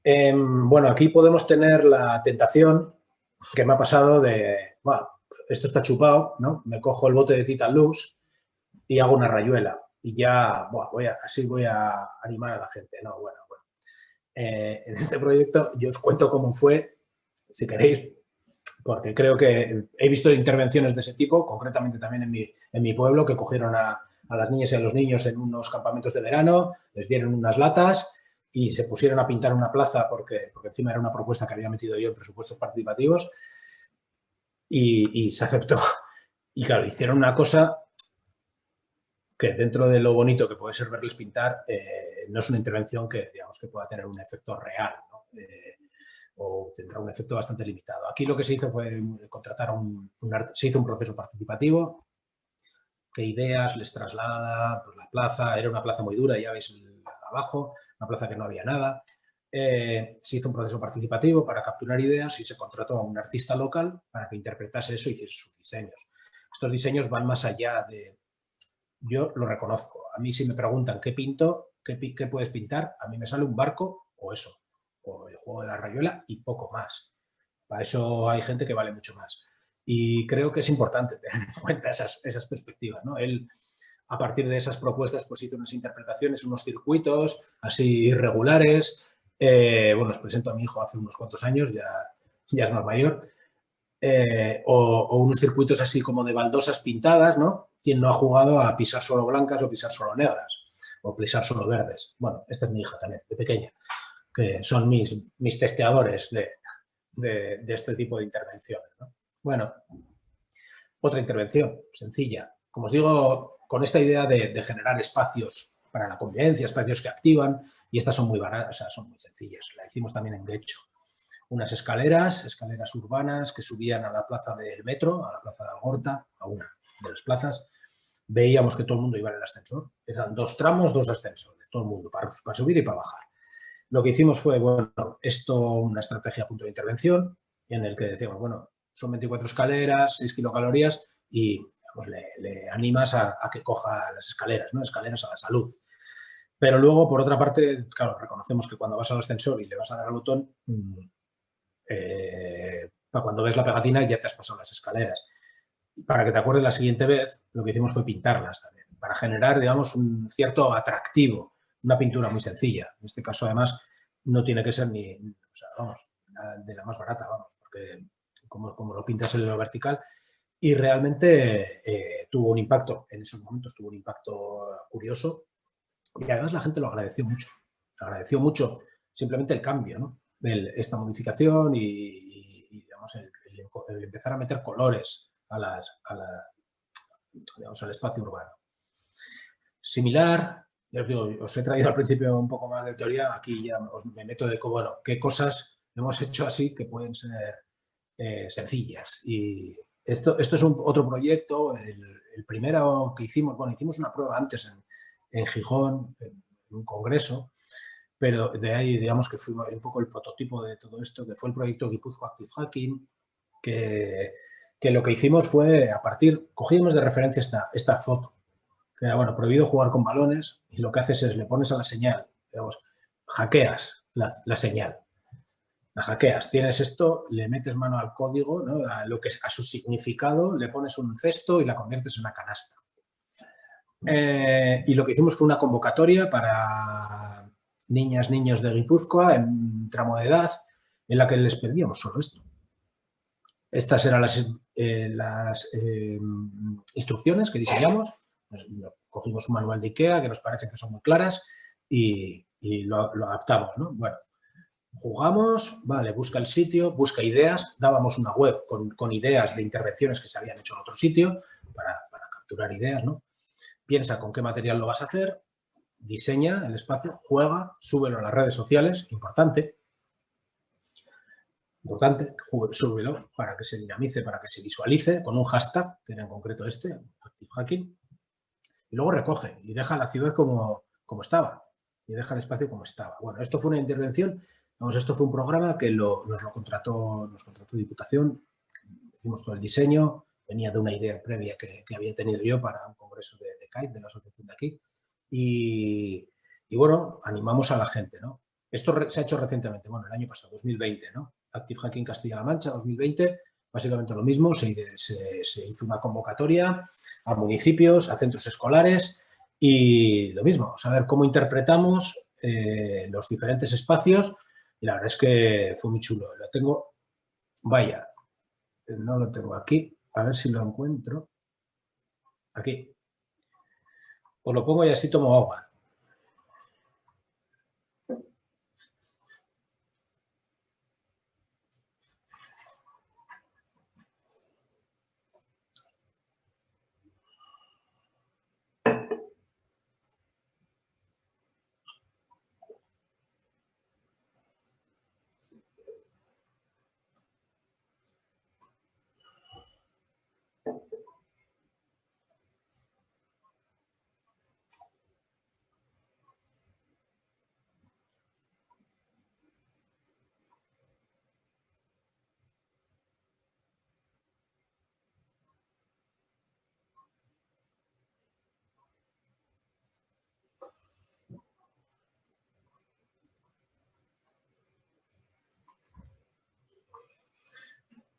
S3: Bueno, aquí podemos tener la tentación que me ha pasado de, bueno, esto está chupado, ¿no? Me cojo el bote de Titan Lux y hago una rayuela y ya, bueno, así voy a animar a la gente. No, bueno. En este proyecto yo os cuento cómo fue, si queréis, porque creo que he visto intervenciones de ese tipo, concretamente también en mi pueblo, que cogieron a las niñas y a los niños en unos campamentos de verano, les dieron unas latas y se pusieron a pintar una plaza porque encima era una propuesta que había metido yo en presupuestos participativos y se aceptó. Y claro, hicieron una cosa que dentro de lo bonito que puede ser verles pintar, no es una intervención que, digamos, que pueda tener un efecto real, ¿no? O tendrá un efecto bastante limitado. Aquí lo que se hizo fue contratar se hizo un proceso participativo, qué ideas les traslada, pues la plaza, era una plaza muy dura, ya veis abajo, una plaza que no había nada. Se hizo un proceso participativo para capturar ideas y se contrató a un artista local para que interpretase eso y hiciese sus diseños. Estos diseños van más allá de... Yo lo reconozco. A mí si me preguntan qué pinto, qué puedes pintar, a mí me sale un barco o eso, o el juego de la rayuela y poco más. Para eso hay gente que vale mucho más. Y creo que es importante tener en cuenta esas perspectivas, ¿no? Él, a partir de esas propuestas, pues hizo unas interpretaciones, unos circuitos así irregulares. Bueno, os presento a mi hijo hace unos cuantos años, ya es más mayor. O unos circuitos así como de baldosas pintadas, ¿no? ¿Quién no ha jugado a pisar solo blancas o pisar solo negras? O pisar solo verdes. Bueno, esta es mi hija también, de pequeña, que son mis testeadores de este tipo de intervenciones, ¿no? Bueno, otra intervención sencilla. Como os digo, con esta idea de generar espacios para la convivencia, espacios que activan, y estas son muy baratas, o sea, son muy sencillas. La hicimos también en Guecho. Unas escaleras urbanas que subían a la plaza del metro, a la plaza de Algorta, a una de las plazas. Veíamos que todo el mundo iba en el ascensor. Eran 2 tramos, 2 ascensores, todo el mundo para subir y para bajar. Lo que hicimos fue, bueno, una estrategia a punto de intervención, en el que decíamos, bueno, son 24 escaleras, 6 kilocalorías y pues, le animas a que coja las escaleras, ¿no? Escaleras a la salud. Pero luego, por otra parte, claro, reconocemos que cuando vas al ascensor y le vas a dar al botón, para cuando ves la pegatina ya te has pasado las escaleras. Y para que te acuerdes la siguiente vez, lo que hicimos fue pintarlas también, para generar, digamos, un cierto atractivo, una pintura muy sencilla. En este caso, además, no tiene que ser ni, o sea, vamos, de la más barata, vamos, porque como lo pintas en lo vertical, y realmente tuvo un impacto, en esos momentos tuvo un impacto curioso, y además la gente lo agradeció mucho simplemente el cambio, ¿no? Esta modificación y digamos, el empezar a meter colores digamos, al espacio urbano. Similar, ya os digo, os he traído al principio un poco más de teoría, aquí ya me meto de bueno, qué cosas hemos hecho así que pueden ser sencillas. Y esto es otro proyecto, el primero que hicimos, bueno, hicimos una prueba antes en Gijón, en un congreso, pero de ahí, digamos, que fue un poco el prototipo de todo esto, que fue el proyecto Guipúzcoa Active Hacking, que lo que hicimos fue, cogimos de referencia esta foto, que era, bueno, prohibido jugar con balones, y lo que haces es, le pones a la señal, digamos, hackeas la señal. La hackeas, tienes esto, le metes mano al código, ¿no? a su significado, le pones un cesto y la conviertes en una canasta. Y lo que hicimos fue una convocatoria para niñas, niños de Guipúzcoa en tramo de edad, en la que les pedíamos solo esto. Estas eran las instrucciones que diseñamos. Cogimos un manual de IKEA que nos parece que son muy claras y lo adaptamos, ¿no? Bueno, jugamos, vale, busca el sitio, busca ideas, dábamos una web con ideas de intervenciones que se habían hecho en otro sitio para capturar ideas, ¿no? Piensa con qué material lo vas a hacer, diseña el espacio, juega, súbelo a las redes sociales, importante, súbelo para que se dinamice, para que se visualice con un hashtag, que era en concreto este, ActiveHacking, y luego recoge y deja la ciudad como estaba y deja el espacio como estaba. Bueno, esto fue una intervención, vamos, esto fue un programa que nos contrató Diputación, hicimos todo el diseño, venía de una idea previa que había tenido yo para un congreso de CAIT, de la asociación de aquí, y bueno, animamos a la gente, ¿no? Esto se ha hecho recientemente, bueno, el año pasado, 2020, ¿no? ActiveHacking Castilla-La Mancha, 2020, básicamente lo mismo, se hizo una convocatoria a municipios, a centros escolares y lo mismo, saber cómo interpretamos los diferentes espacios y la verdad es que fue muy chulo. Lo tengo, vaya, no lo tengo aquí, a ver si lo encuentro. Aquí. Os lo pongo y así tomo agua.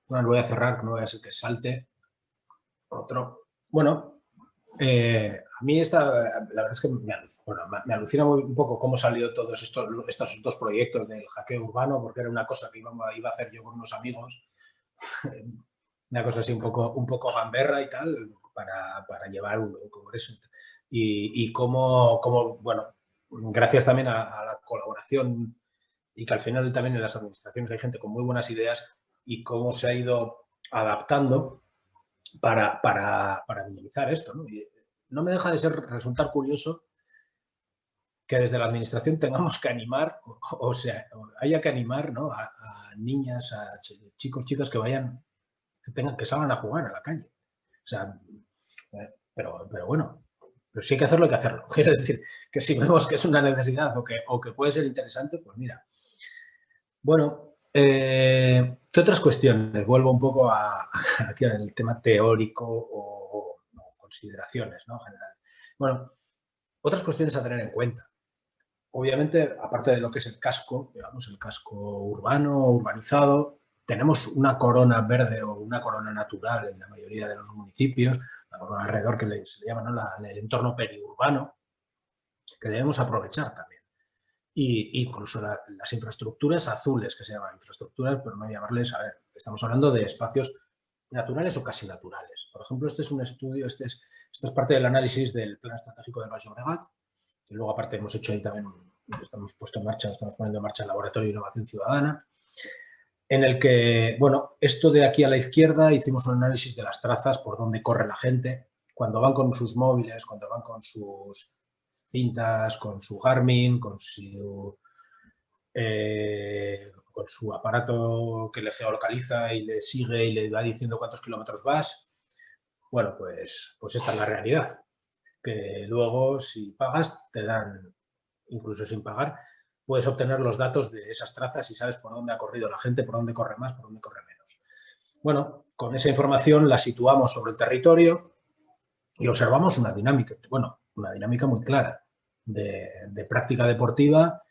S3: Bueno, lo voy a cerrar, no voy a hacer que salte otro. Bueno, a mí la verdad es que me alucina un poco cómo salió todos estos dos proyectos del hackeo urbano, porque era una cosa que iba a hacer yo con unos amigos, una cosa así un poco gamberra y tal, para llevar un congreso. Y cómo, bueno, gracias también a la colaboración y que al final también en las administraciones hay gente con muy buenas ideas y cómo se ha ido adaptando para minimizar esto, ¿no? Y no me deja de resultar curioso que desde la administración tengamos que animar, o sea, haya que animar, ¿no? a niñas, a chicos, chicas que vayan, que salgan a jugar a la calle. O sea, pero bueno, pero si hay que hacerlo, hay que hacerlo. Quiero decir que si vemos que es una necesidad o que puede ser interesante, pues mira. Bueno, ¿qué otras cuestiones? Vuelvo un poco aquí al tema teórico o consideraciones, ¿no? General. Bueno, otras cuestiones a tener en cuenta. Obviamente, aparte de lo que es el casco, digamos, el casco urbano, urbanizado, tenemos una corona verde o una corona natural en la mayoría de los municipios, la corona alrededor que se le llama, ¿no? el entorno periurbano, que debemos aprovechar también. Y incluso las infraestructuras azules, que se llaman infraestructuras, pero no llamarles, a ver, estamos hablando de espacios naturales o casi naturales. Por ejemplo, este es un estudio, esto es parte del análisis del Plan Estratégico del Baix Llobregat, y luego aparte hemos hecho ahí también, estamos poniendo en marcha el Laboratorio de Innovación Ciudadana, en el que, bueno, esto de aquí a la izquierda hicimos un análisis de las trazas por donde corre la gente, cuando van con sus móviles, cuando van con sus cintas, con su Garmin, con su aparato que le geolocaliza y le sigue y le va diciendo cuántos kilómetros vas. Bueno, pues esta es la realidad. Que luego, si pagas, te dan, incluso sin pagar, puedes obtener los datos de esas trazas y sabes por dónde ha corrido la gente, por dónde corre más, por dónde corre menos. Bueno, con esa información la situamos sobre el territorio y observamos una dinámica, una dinámica muy clara de práctica deportiva.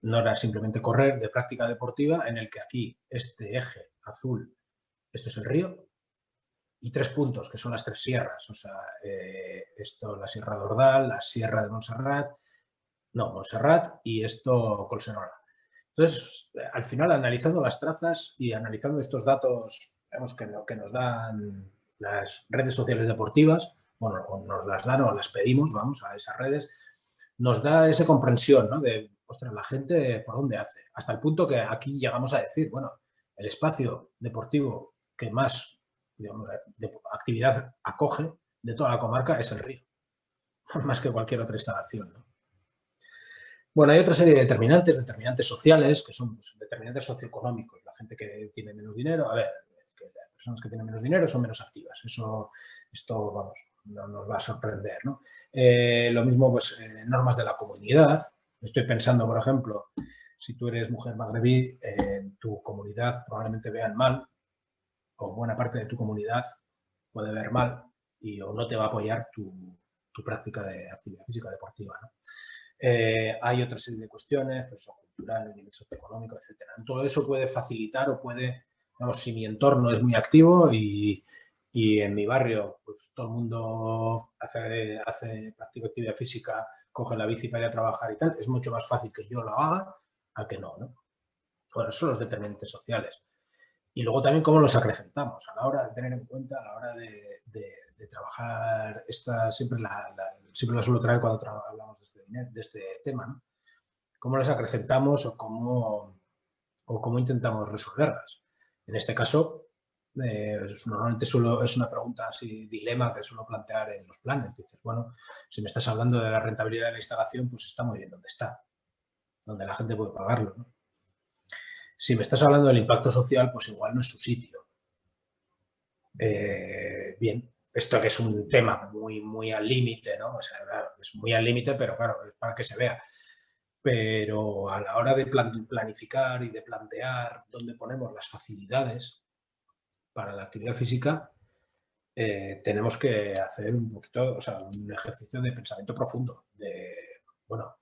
S3: No era simplemente correr, de práctica deportiva, en el que aquí este eje azul, esto es el río, y 3 puntos, que son las 3 sierras. O sea, la Sierra de Ordal, la Sierra de Montserrat, y esto Collserola. Entonces, al final, analizando las trazas y analizando estos datos, digamos, que nos dan las redes sociales deportivas, bueno, o nos las dan o las pedimos, vamos, a esas redes, nos da esa comprensión, ¿no? De, ostras, la gente por dónde hace. Hasta el punto que aquí llegamos a decir, bueno, el espacio deportivo que más, digamos, de actividad acoge de toda la comarca es el río, más que cualquier otra instalación, ¿no? Bueno, hay otra serie de determinantes sociales, que son pues, determinantes socioeconómicos. La gente que tiene menos dinero, a ver, las personas que tienen menos dinero son menos activas. Esto, vamos, no nos va a sorprender, ¿no? Lo mismo, pues, normas de la comunidad. Estoy pensando, por ejemplo, si tú eres mujer magrebí, en tu comunidad probablemente vean mal, o buena parte de tu comunidad puede ver mal o no te va a apoyar tu práctica de actividad física deportiva, ¿no? Hay otra serie de cuestiones, pues, cultural, nivel socioeconómico, etcétera. Todo eso puede facilitar o puede, digamos, si mi entorno es muy activo y en mi barrio pues todo el mundo practica actividad física, coge la bici para ir a trabajar y tal, es mucho más fácil que yo lo haga a que no, ¿no? Bueno, esos son los determinantes sociales. Y luego también cómo los acrecentamos a la hora de tener en cuenta, a la hora de trabajar, siempre la suelo traer cuando hablamos de este tema, ¿no? Cómo las acrecentamos o cómo intentamos resolverlas. En este caso, normalmente es una pregunta así, dilema que suelo plantear en los planes. Dices, bueno, si me estás hablando de la rentabilidad de la instalación, pues está muy bien donde está, donde la gente puede pagarlo, ¿no? Si me estás hablando del impacto social, pues igual no es su sitio. Bien, esto que es un tema muy, muy al límite, ¿no? O sea, claro, es muy al límite, pero claro, es para que se vea. Pero a la hora de planificar y de plantear dónde ponemos las facilidades para la actividad física, tenemos que hacer un poquito, o sea, un ejercicio de pensamiento profundo, bueno,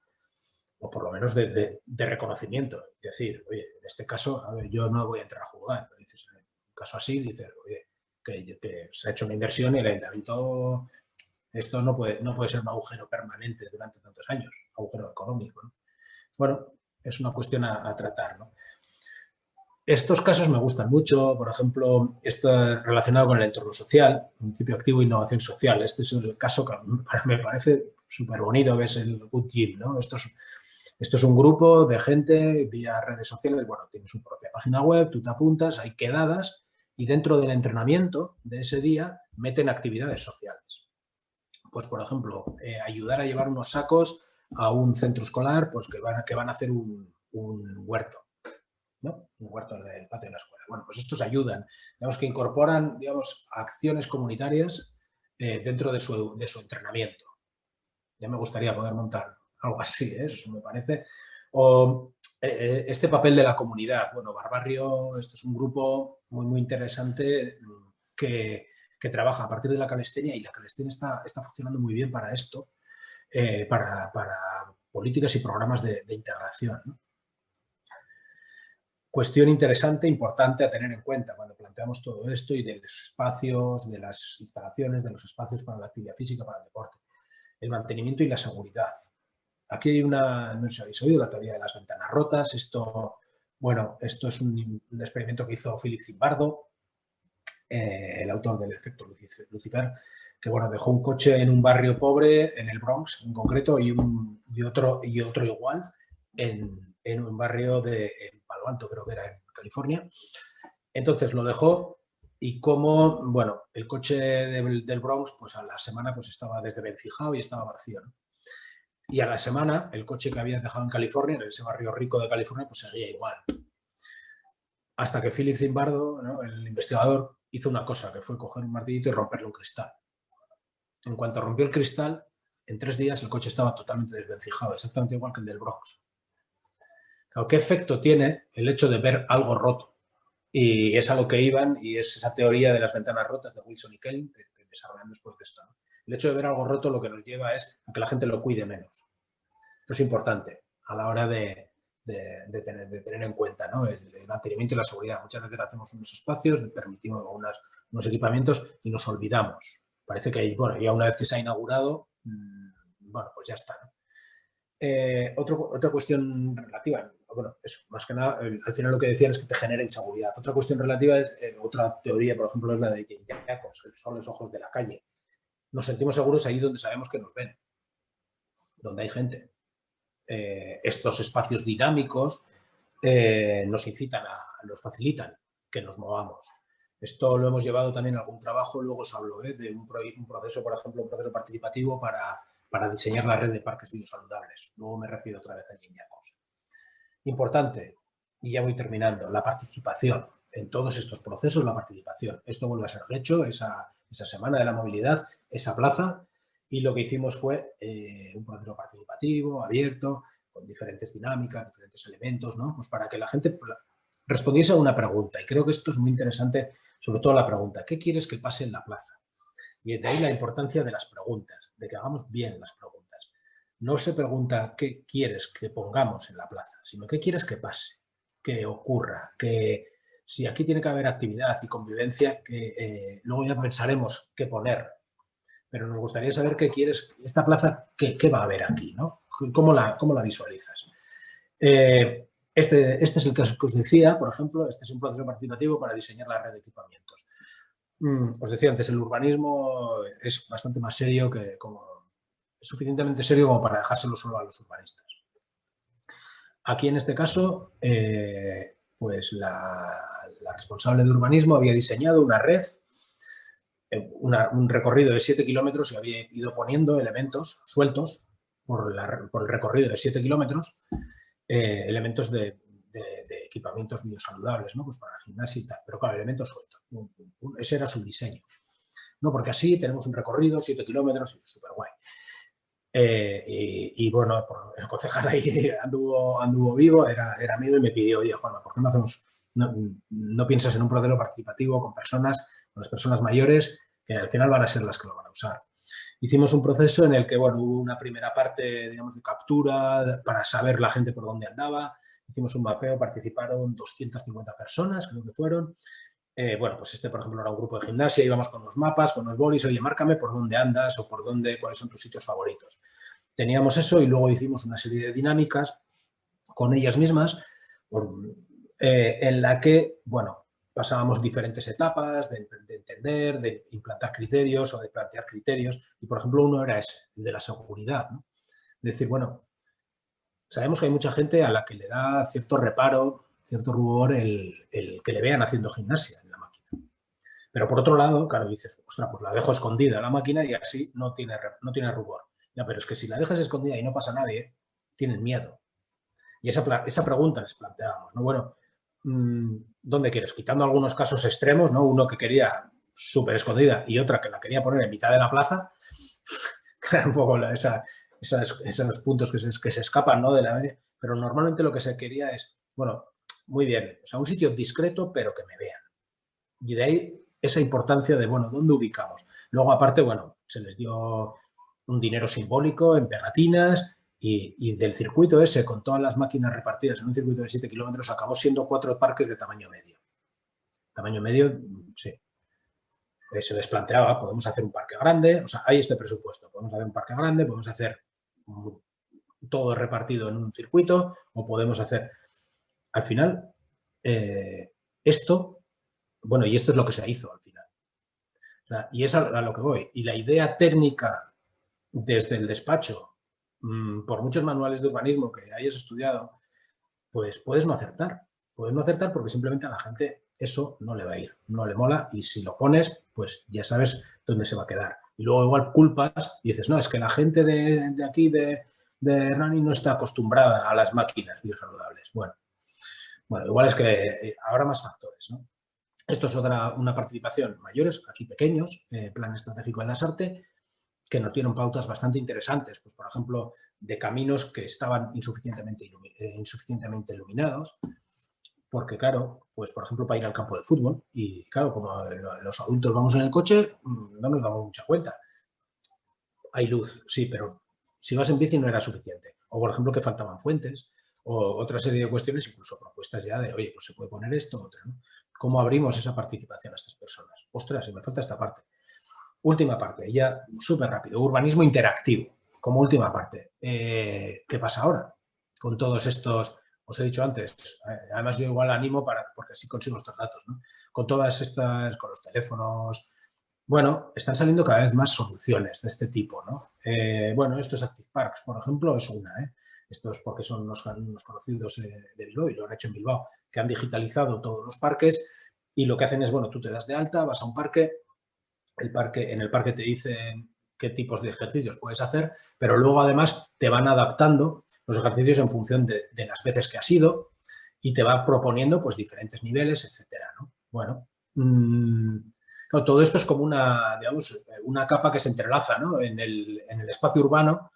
S3: o por lo menos de reconocimiento. Es decir, oye, en este caso, a ver, yo no voy a entrar a jugar. Pero dices, en un caso así, dices, oye, que se ha hecho una inversión y el ayuntamiento, esto no puede ser un agujero permanente durante tantos años, agujero económico, ¿no? Bueno, es una cuestión a tratar, ¿no? Estos casos me gustan mucho, por ejemplo, esto relacionado con el entorno social, municipio activo e innovación social. Este es el caso que me parece súper bonito, ves el Good Gym, ¿no? Esto es un grupo de gente vía redes sociales, bueno, tiene su propia página web, tú te apuntas, hay quedadas y dentro del entrenamiento de ese día meten actividades sociales. Pues, por ejemplo, ayudar a llevar unos sacos a un centro escolar pues que van a hacer un huerto, ¿no? Un huerto en el patio de la escuela. Bueno, pues estos ayudan, digamos que incorporan, digamos, acciones comunitarias dentro de su entrenamiento. Ya me gustaría poder montar algo así, ¿eh? Eso me parece. O este papel de la comunidad. Bueno, Barbarrio, esto es un grupo muy, muy interesante que trabaja a partir de la calistenia y la calistenia está funcionando muy bien para esto, para políticas y programas de integración, ¿no? Cuestión interesante, importante a tener en cuenta cuando planteamos todo esto y de los espacios, de las instalaciones, de los espacios para la actividad física, para el deporte. El mantenimiento y la seguridad. Aquí hay no sé si habéis oído, la teoría de las ventanas rotas. Esto es un experimento que hizo Philip Zimbardo, el autor del efecto Lucifer, que bueno, dejó un coche en un barrio pobre, en el Bronx en concreto, y otro igual en un barrio de Palo Alto, creo que era en California. Entonces lo dejó y como, bueno, el coche del Bronx, pues a la semana pues estaba desvencijado y estaba vacío, ¿no? Y a la semana el coche que había dejado en California, en ese barrio rico de California, pues seguía igual. Hasta que Philip Zimbardo, ¿no?, el investigador, hizo una cosa, que fue coger un martillito y romperle un cristal. En cuanto rompió el cristal, en 3 días el coche estaba totalmente desvencijado, exactamente igual que el del Bronx. Claro, ¿qué efecto tiene el hecho de ver algo roto? Y es a lo que iban, y es esa teoría de las ventanas rotas de Wilson y Kelly, que desarrollan después de esto, ¿no? El hecho de ver algo roto lo que nos lleva es a que la gente lo cuide menos. Esto es importante a la hora de tener en cuenta, ¿no?, el mantenimiento y la seguridad. Muchas veces hacemos unos espacios, permitimos unos equipamientos y nos olvidamos. Parece que, bueno, ya una vez que se ha inaugurado, bueno, pues ya está, ¿no? Otra cuestión relativa, bueno, eso, más que nada, al final lo que decían es que te genera inseguridad. Otra cuestión relativa es, otra teoría, por ejemplo, es la de Jacobs, que son los ojos de la calle. Nos sentimos seguros ahí donde sabemos que nos ven, donde hay gente. Estos espacios dinámicos nos incitan, nos facilitan que nos movamos. Esto lo hemos llevado también a algún trabajo, luego os hablo de un proceso, por ejemplo, un proceso participativo para diseñar la red de parques biosaludables. Luego me refiero otra vez a Jacobs. Importante, y ya voy terminando, la participación. En todos estos procesos, la participación. Esto vuelve a ser hecho, esa semana de la movilidad, esa plaza, y lo que hicimos fue un proceso participativo, abierto, con diferentes dinámicas, diferentes elementos, ¿no? Pues para que la gente respondiese a una pregunta. Y creo que esto es muy interesante, sobre todo la pregunta, ¿qué quieres que pase en la plaza? Y de ahí la importancia de las preguntas, de que hagamos bien las preguntas. No se pregunta qué quieres que pongamos en la plaza, sino qué quieres que pase, que ocurra, que si aquí tiene que haber actividad y convivencia, que luego ya pensaremos qué poner. Pero nos gustaría saber qué quieres, esta plaza, qué va a haber aquí, ¿no? ¿Cómo la visualizas? Este es el caso que os decía, por ejemplo, este es un proceso participativo para diseñar la red de equipamientos. Os decía antes, el urbanismo es bastante más serio es suficientemente serio como para dejárselo solo a los urbanistas. Aquí, en este caso, pues la responsable de urbanismo había diseñado una red, un recorrido de 7 kilómetros y había ido poniendo elementos sueltos por el recorrido de 7 kilómetros, elementos de equipamientos biosaludables, ¿no? Pues para gimnasia y tal, pero claro, elementos sueltos. Ese era su diseño. No, porque así tenemos un recorrido, 7 kilómetros, súper guay. Y bueno, el concejal ahí anduvo vivo, era amigo y me pidió, oye, Juanma, ¿por qué no piensas en un proceso participativo con las personas mayores, que al final van a ser las que lo van a usar? Hicimos un proceso en el que, bueno, hubo una primera parte, digamos, de captura para saber la gente por dónde andaba. Hicimos un mapeo, participaron 250 personas, creo que fueron. Bueno, pues por ejemplo, era un grupo de gimnasia, íbamos con los mapas, con los bolis, oye, márcame por dónde andas o cuáles son tus sitios favoritos. Teníamos eso y luego hicimos una serie de dinámicas con ellas mismas en la que, bueno, pasábamos diferentes etapas de entender, de implantar criterios o de plantear criterios. Y, por ejemplo, uno era ese, el de la seguridad, ¿no? Es decir, bueno, sabemos que hay mucha gente a la que le da cierto reparo, cierto rubor el que le vean haciendo gimnasia en la máquina. Pero, por otro lado, claro, dices, ostras, pues la dejo escondida en la máquina y así no tiene rubor. Ya, pero es que si la dejas escondida y no pasa nadie, tienen miedo. Y esa pregunta les planteábamos, ¿no? Bueno, ¿dónde quieres? Quitando algunos casos extremos, ¿no? Uno que quería súper escondida y otra que la quería poner en mitad de la plaza, que era un poco esos puntos que se escapan, ¿no? De la media. Pero normalmente lo que se quería es, bueno, muy bien, o sea, un sitio discreto, pero que me vean. Y de ahí esa importancia de, bueno, ¿dónde ubicamos? Luego, aparte, bueno, se les dio un dinero simbólico en pegatinas y del circuito ese, con todas las máquinas repartidas en un circuito de 7 kilómetros, acabó siendo 4 parques de tamaño medio. Tamaño medio, sí. Se les planteaba, podemos hacer un parque grande, o sea, hay este presupuesto, podemos hacer un parque grande, podemos hacer todo repartido en un circuito o podemos hacer... Al final, esto, bueno, y esto es lo que se hizo al final. O sea, y es a lo que voy. Y la idea técnica desde el despacho, por muchos manuales de urbanismo que hayas estudiado, pues puedes no acertar. Puedes no acertar porque simplemente a la gente eso no le va a ir, no le mola y si lo pones, pues ya sabes dónde se va a quedar. Y luego igual culpas y dices, no, es que la gente de aquí, de Hernani, no está acostumbrada a las máquinas biosaludables. Bueno, igual es que habrá más factores, ¿no? Esto es una participación mayores, aquí pequeños, plan estratégico de Lasarte, que nos dieron pautas bastante interesantes, pues por ejemplo, de caminos que estaban insuficientemente iluminados, porque claro, pues por ejemplo para ir al campo de fútbol y claro, como los adultos vamos en el coche, no nos damos mucha cuenta. Hay luz, sí, pero si vas en bici no era suficiente. O por ejemplo que faltaban fuentes o otra serie de cuestiones, incluso propuestas ya de, oye, pues se puede poner esto, otra, ¿no? ¿Cómo abrimos esa participación a estas personas? Ostras, y me falta esta parte. Última parte, ya súper rápido. Urbanismo interactivo, como última parte. ¿Qué pasa ahora con todos estos? Os he dicho antes, además yo igual animo porque así consigo estos datos, ¿no? Con todas estas, con los teléfonos, bueno, están saliendo cada vez más soluciones de este tipo, ¿no? Bueno, estos Active Parks, por ejemplo, es una, ¿eh? Estos porque son unos conocidos de Bilbao y lo han hecho en Bilbao, que han digitalizado todos los parques y lo que hacen es, bueno, tú te das de alta, vas a un parque, en el parque te dicen qué tipos de ejercicios puedes hacer, pero luego además te van adaptando los ejercicios en función de las veces que has ido y te va proponiendo pues diferentes niveles, etcétera, ¿no? Bueno, claro, todo esto es como una, digamos, una capa que se entrelaza, ¿no? en el espacio urbano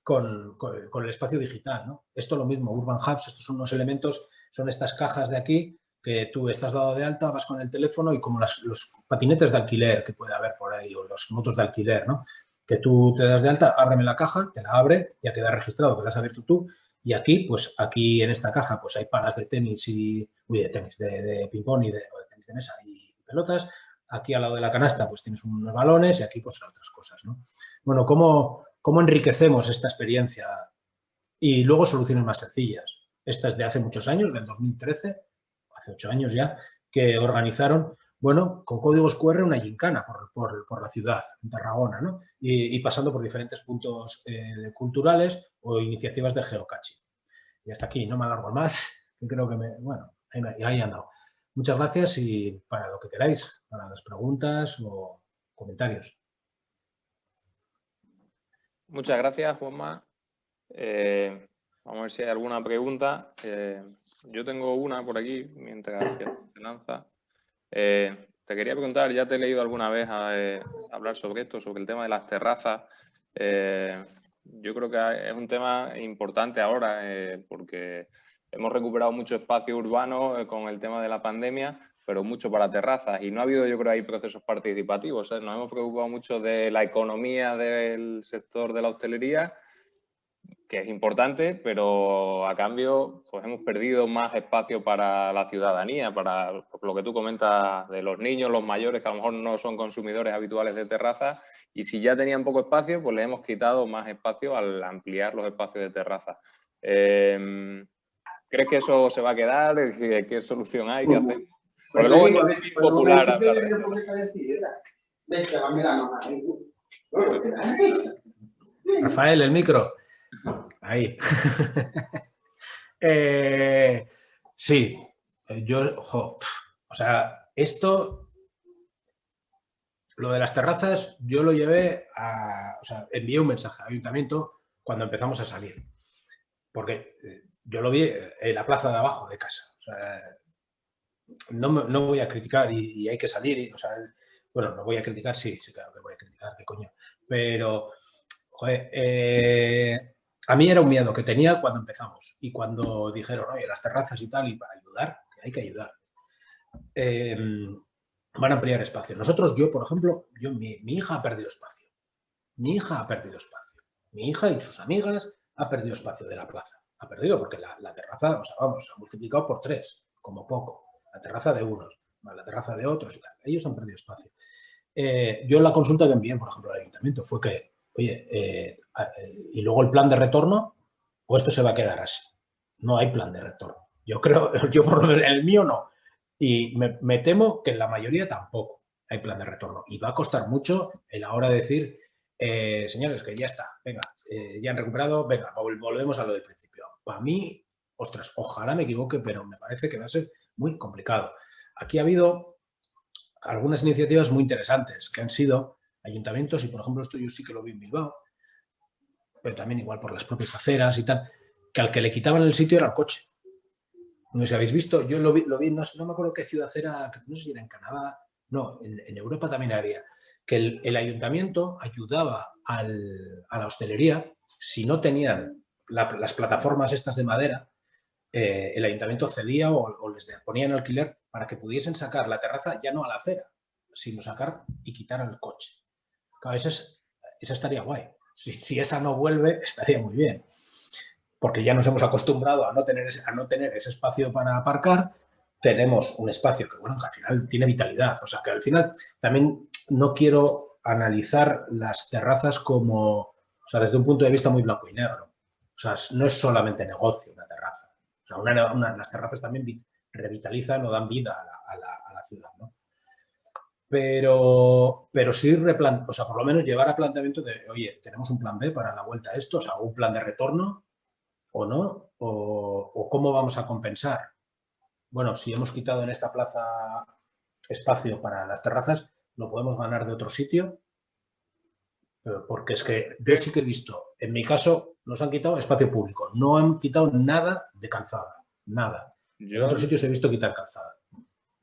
S3: con el espacio digital, ¿no? Esto lo mismo, Urban Hubs, estos son unos elementos, son estas cajas de aquí que tú estás dado de alta, vas con el teléfono y como los patinetes de alquiler que puede haber por ahí o las motos de alquiler, ¿no? Que tú te das de alta, ábreme la caja, te la abre, ya queda registrado que la has abierto tú y aquí, pues aquí en esta caja, pues hay palas de tenis de ping-pong o de tenis de mesa y pelotas. Aquí al lado de la canasta, pues tienes unos balones y aquí, pues otras cosas, ¿no? Bueno, ¿cómo enriquecemos esta experiencia? Y luego soluciones más sencillas. Esta es de hace muchos años, del 2013, hace 8 años ya, que organizaron, bueno, con códigos QR una gincana por la ciudad, en Tarragona, ¿no? Y pasando por diferentes puntos culturales o iniciativas de geocaching. Y hasta aquí, no me alargo más, que creo que bueno, ahí he andado. Muchas gracias y para lo que queráis, para las preguntas o comentarios.
S1: Muchas gracias, Juanma. Vamos a ver si hay alguna pregunta. Yo tengo una por aquí, mientras se lanza. Te quería preguntar, ya te he leído alguna vez hablar sobre esto, sobre el tema de las terrazas. Yo creo que es un tema importante ahora porque hemos recuperado mucho espacio urbano con el tema de la pandemia, pero mucho para terrazas y no ha habido, yo creo, ahí procesos participativos. Nos hemos preocupado mucho de la economía del sector de la hostelería, que es importante, pero a cambio pues hemos perdido más espacio para la ciudadanía, para por lo que tú comentas de los niños, los mayores, que a lo mejor no son consumidores habituales de terraza, y si ya tenían poco espacio, pues les hemos quitado más espacio al ampliar los espacios de terraza. ¿Crees que eso se va a quedar? ¿Qué solución hay? ¿Qué hacer? Porque luego es muy popular hablar de esto.
S3: Rafael, el micro. Ahí. Sí, o sea, esto, lo de las terrazas, yo lo llevé o sea, envié un mensaje al ayuntamiento cuando empezamos a salir, porque yo lo vi en la plaza de abajo de casa. O sea, no voy a criticar y hay que salir, o sea, bueno, no voy a criticar, sí, claro que voy a criticar, qué coño, pero, joder, a mí era un miedo que tenía cuando empezamos y cuando dijeron, oye, las terrazas y tal, y para ayudar, hay que ayudar. Van a ampliar espacio. Nosotros, yo, por ejemplo, mi hija ha perdido espacio. Mi hija ha perdido espacio. Mi hija y sus amigas ha perdido espacio de la plaza. Ha perdido porque la terraza, o sea, vamos, ha multiplicado por 3, como poco. La terraza de unos, la terraza de otros y tal. Ellos han perdido espacio. Yo la consulta que envié, por ejemplo, al ayuntamiento fue que, oye, y luego el plan de retorno, o esto se va a quedar así. No hay plan de retorno. Yo creo, yo por lo menos, el mío no. Y me temo que en la mayoría tampoco hay plan de retorno. Y va a costar mucho a la hora de decir, señores, que ya está, venga, ya han recuperado, venga, volvemos a lo del principio. Para mí, ostras, ojalá me equivoque, pero me parece que va a ser muy complicado. Aquí ha habido algunas iniciativas muy interesantes que han sido ayuntamientos, y por ejemplo esto yo sí que lo vi en Bilbao, pero también igual por las propias aceras y tal, que al que le quitaban el sitio era el coche. No sé si habéis visto, yo lo vi no me acuerdo qué ciudad era, no sé si era en Canadá, no, en Europa también había, que el ayuntamiento ayudaba a la hostelería, si no tenían las plataformas estas de madera, el ayuntamiento cedía o les ponía en alquiler para que pudiesen sacar la terraza ya no a la acera, sino sacar y quitar el coche. Claro, esa estaría guay. Si esa no vuelve, estaría muy bien. Porque ya nos hemos acostumbrado a no tener ese espacio para aparcar tenemos un espacio que, bueno, que al final tiene vitalidad. O sea, que al final también no quiero analizar las terrazas como, o sea, desde un punto de vista muy blanco y negro. O sea, no es solamente negocio una terraza. O sea, las terrazas también revitalizan o dan vida a la ciudad, ¿no? Pero sí, o sea, por lo menos llevar a planteamiento de, oye, tenemos un plan B para la vuelta a esto, o sea, un plan de retorno o no, o cómo vamos a compensar. Bueno, si hemos quitado en esta plaza espacio para las terrazas, ¿lo podemos ganar de otro sitio? Porque es que yo sí que he visto, en mi caso, nos han quitado espacio público, no han quitado nada de calzada, nada. En otros sitios he visto quitar calzada.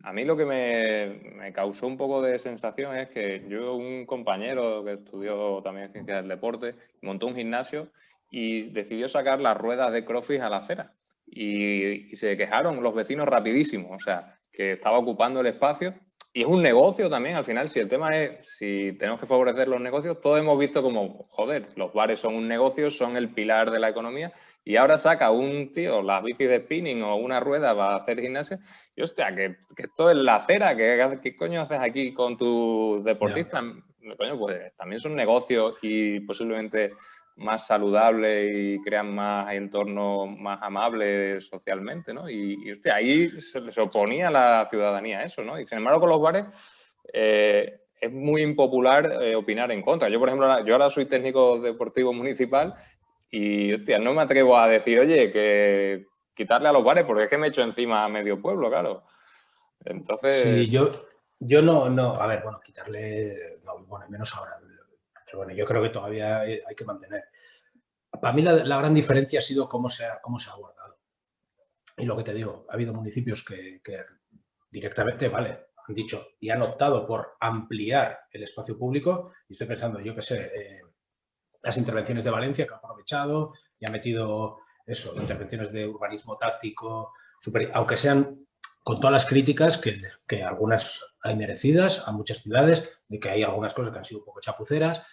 S1: A mí lo que me causó un poco de sensación es que yo, un compañero que estudió también ciencias del deporte, montó un gimnasio y decidió sacar las ruedas de CrossFit a la acera. Y se quejaron los vecinos rapidísimo, o sea, que estaba ocupando el espacio. Y es un negocio también, al final, si el tema es, si tenemos que favorecer los negocios, todos hemos visto como, joder, los bares son un negocio, son el pilar de la economía, y ahora saca un tío las bicis de spinning o una rueda para hacer gimnasia, y hostia, que esto es la acera, ¿qué coño haces aquí con tus deportistas? Yeah. Coño, pues también son negocios y posiblemente más saludables y crean más entornos más amables socialmente, ¿no? Y hostia, ahí se oponía a la ciudadanía a eso, ¿no? Y sin embargo, con los bares es muy impopular opinar en contra. Yo, por ejemplo, yo ahora soy técnico deportivo municipal y, hostia, no me atrevo a decir, oye, que quitarle a los bares porque es que me echo encima a medio pueblo, claro. Entonces...
S3: Sí, yo no, a ver, bueno, quitarle, no, bueno, menos ahora. Pero bueno, yo creo que todavía hay que mantener. Para mí la gran diferencia ha sido cómo se ha abordado. Y lo que te digo, ha habido municipios que directamente, vale, han dicho y han optado por ampliar el espacio público. Y estoy pensando, yo qué sé, las intervenciones de Valencia que ha aprovechado y ha metido eso, intervenciones de urbanismo táctico, aunque sean con todas las críticas que algunas hay merecidas a muchas ciudades, de que hay algunas cosas que han sido un poco chapuceras,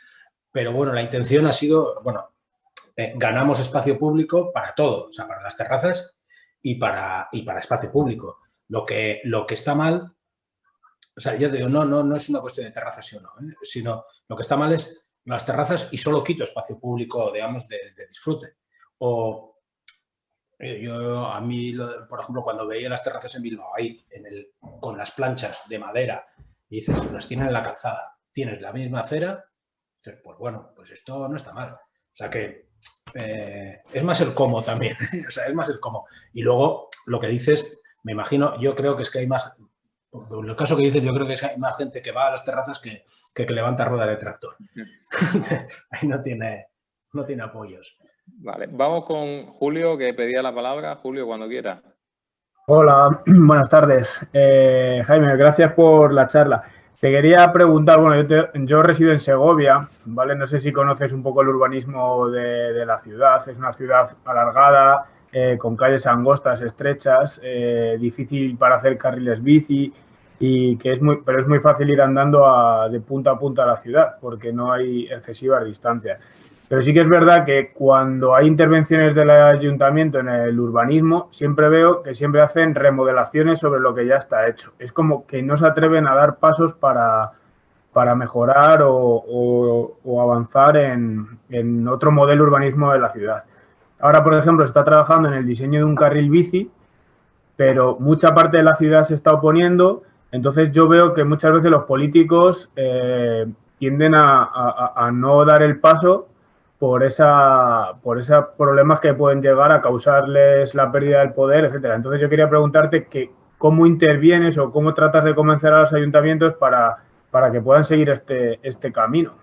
S3: pero bueno, la intención ha sido, bueno, ganamos espacio público para todo, o sea, para las terrazas y para espacio público. Lo que está mal, o sea, yo digo, no es una cuestión de terrazas sí o no, sino lo que está mal es las terrazas y solo quito espacio público, digamos, de disfrute. O a mí, por ejemplo, cuando veía las terrazas en Bilbao, ahí con las planchas de madera, y dices, las tienen en la calzada, tienes la misma acera, pues bueno, pues esto no está mal. O sea que es más el cómo también, o sea, es más el cómo. Y luego, lo que dices, me imagino, yo creo que es que hay más, en el caso que dices, yo creo que es que hay más gente que va a las terrazas que levanta rueda de tractor. Ahí no tiene apoyos.
S1: Vale, vamos con Julio, que pedía la palabra. Julio, cuando quiera.
S4: Hola, buenas tardes. Jaime, gracias por la charla. Te quería preguntar, bueno, yo resido en Segovia, ¿vale? No sé si conoces un poco el urbanismo de la ciudad. Es una ciudad alargada, con calles angostas, estrechas, difícil para hacer carriles bici, y pero es muy fácil ir andando de punta a punta a la ciudad, porque no hay excesivas distancias. Pero sí que es verdad que cuando hay intervenciones del ayuntamiento en el urbanismo, siempre veo que siempre hacen remodelaciones sobre lo que ya está hecho. Es como que no se atreven a dar pasos para mejorar o avanzar en otro modelo urbanismo de la ciudad. Ahora, por ejemplo, se está trabajando en el diseño de un carril bici, pero mucha parte de la ciudad se está oponiendo. Entonces yo veo que muchas veces los políticos tienden a no dar el paso por esos problemas que pueden llegar a causarles la pérdida del poder, etcétera. Entonces yo quería preguntarte cómo intervienes o cómo tratas de convencer a los ayuntamientos para que puedan seguir este camino.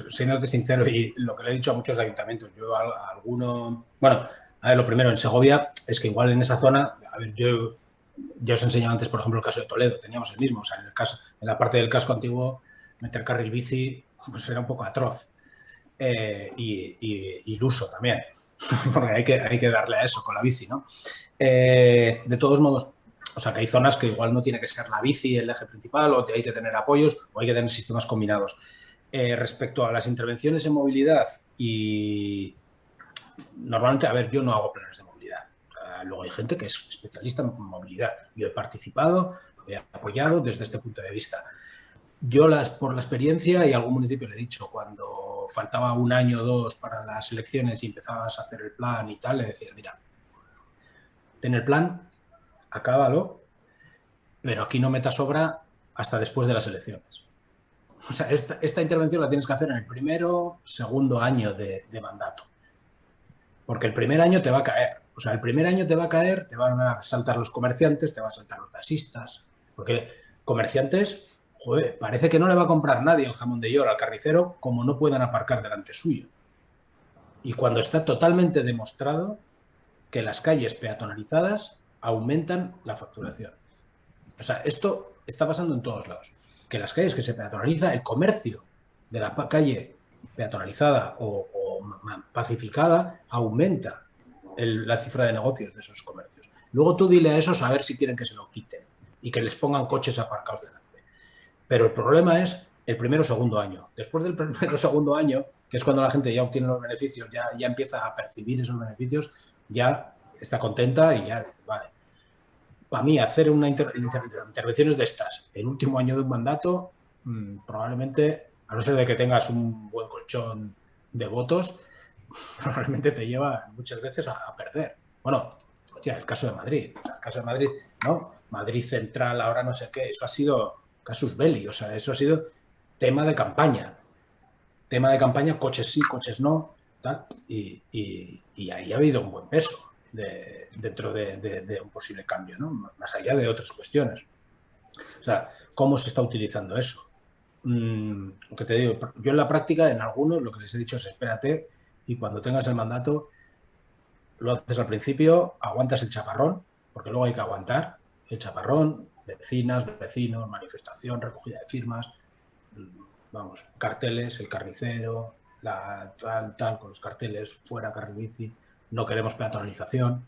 S3: Siéndote sincero, y lo que le he dicho a muchos ayuntamientos, yo a alguno, bueno, a ver, lo primero, en Segovia, es que igual en esa zona, a ver, yo os he enseñado antes, por ejemplo, el caso de Toledo, teníamos el mismo, o sea, en la parte del casco antiguo, meter carril bici, pues era un poco atroz y iluso también, porque hay que darle a eso con la bici, ¿no? De todos modos, o sea, que hay zonas que igual no tiene que ser la bici el eje principal, o hay que tener apoyos, o hay que tener sistemas combinados. Respecto a las intervenciones en movilidad, y normalmente, a ver, yo no hago planes de movilidad. luego hay gente que es especialista en movilidad. Yo he participado, he apoyado desde este punto de vista. Yo, por la experiencia, y a algún municipio le he dicho, cuando faltaba un año o dos para las elecciones y empezabas a hacer el plan y tal, le decía, mira, ten el plan, acábalo, pero aquí no metas obra hasta después de las elecciones. O sea, esta intervención la tienes que hacer en el primero, segundo año de mandato. Porque el primer año te va a caer. O sea, el primer año te va a caer, te van a saltar los comerciantes, te van a saltar los taxistas. Porque comerciantes, joder, parece que no le va a comprar nadie el jamón de York al carnicero como no puedan aparcar delante suyo. Y cuando está totalmente demostrado que las calles peatonalizadas aumentan la facturación. O sea, esto está pasando en todos lados. Que las calles que se peatonaliza, el comercio de la calle peatonalizada o pacificada aumenta la cifra de negocios de esos comercios. Luego tú dile a esos a ver si quieren que se lo quiten y que les pongan coches aparcados delante. Pero el problema es el primero o segundo año. Después del primero o segundo año, que es cuando la gente ya obtiene los beneficios, ya empieza a percibir esos beneficios, ya está contenta y ya, vale. Para mí, hacer intervenciones de estas el último año de un mandato, probablemente, a no ser de que tengas un buen colchón de votos, probablemente te lleva muchas veces a perder. Bueno, hostia, el caso de Madrid. O sea, el caso de Madrid, ¿no? Madrid Central, ahora no sé qué, eso ha sido casus belli, o sea, eso ha sido tema de campaña. Tema de campaña, coches sí, coches no, tal, y ahí ha habido un buen peso dentro de un posible cambio, ¿no? Más allá de otras cuestiones. O sea, ¿cómo se está utilizando eso? Lo que te digo, yo en la práctica, en algunos, lo que les he dicho es espérate y cuando tengas el mandato lo haces al principio, aguantas el chaparrón, porque luego hay que aguantar el chaparrón, vecinas, vecinos, manifestación, recogida de firmas, vamos, carteles, el carnicero, tal, con los carteles, fuera carnibici, no queremos peatonalización,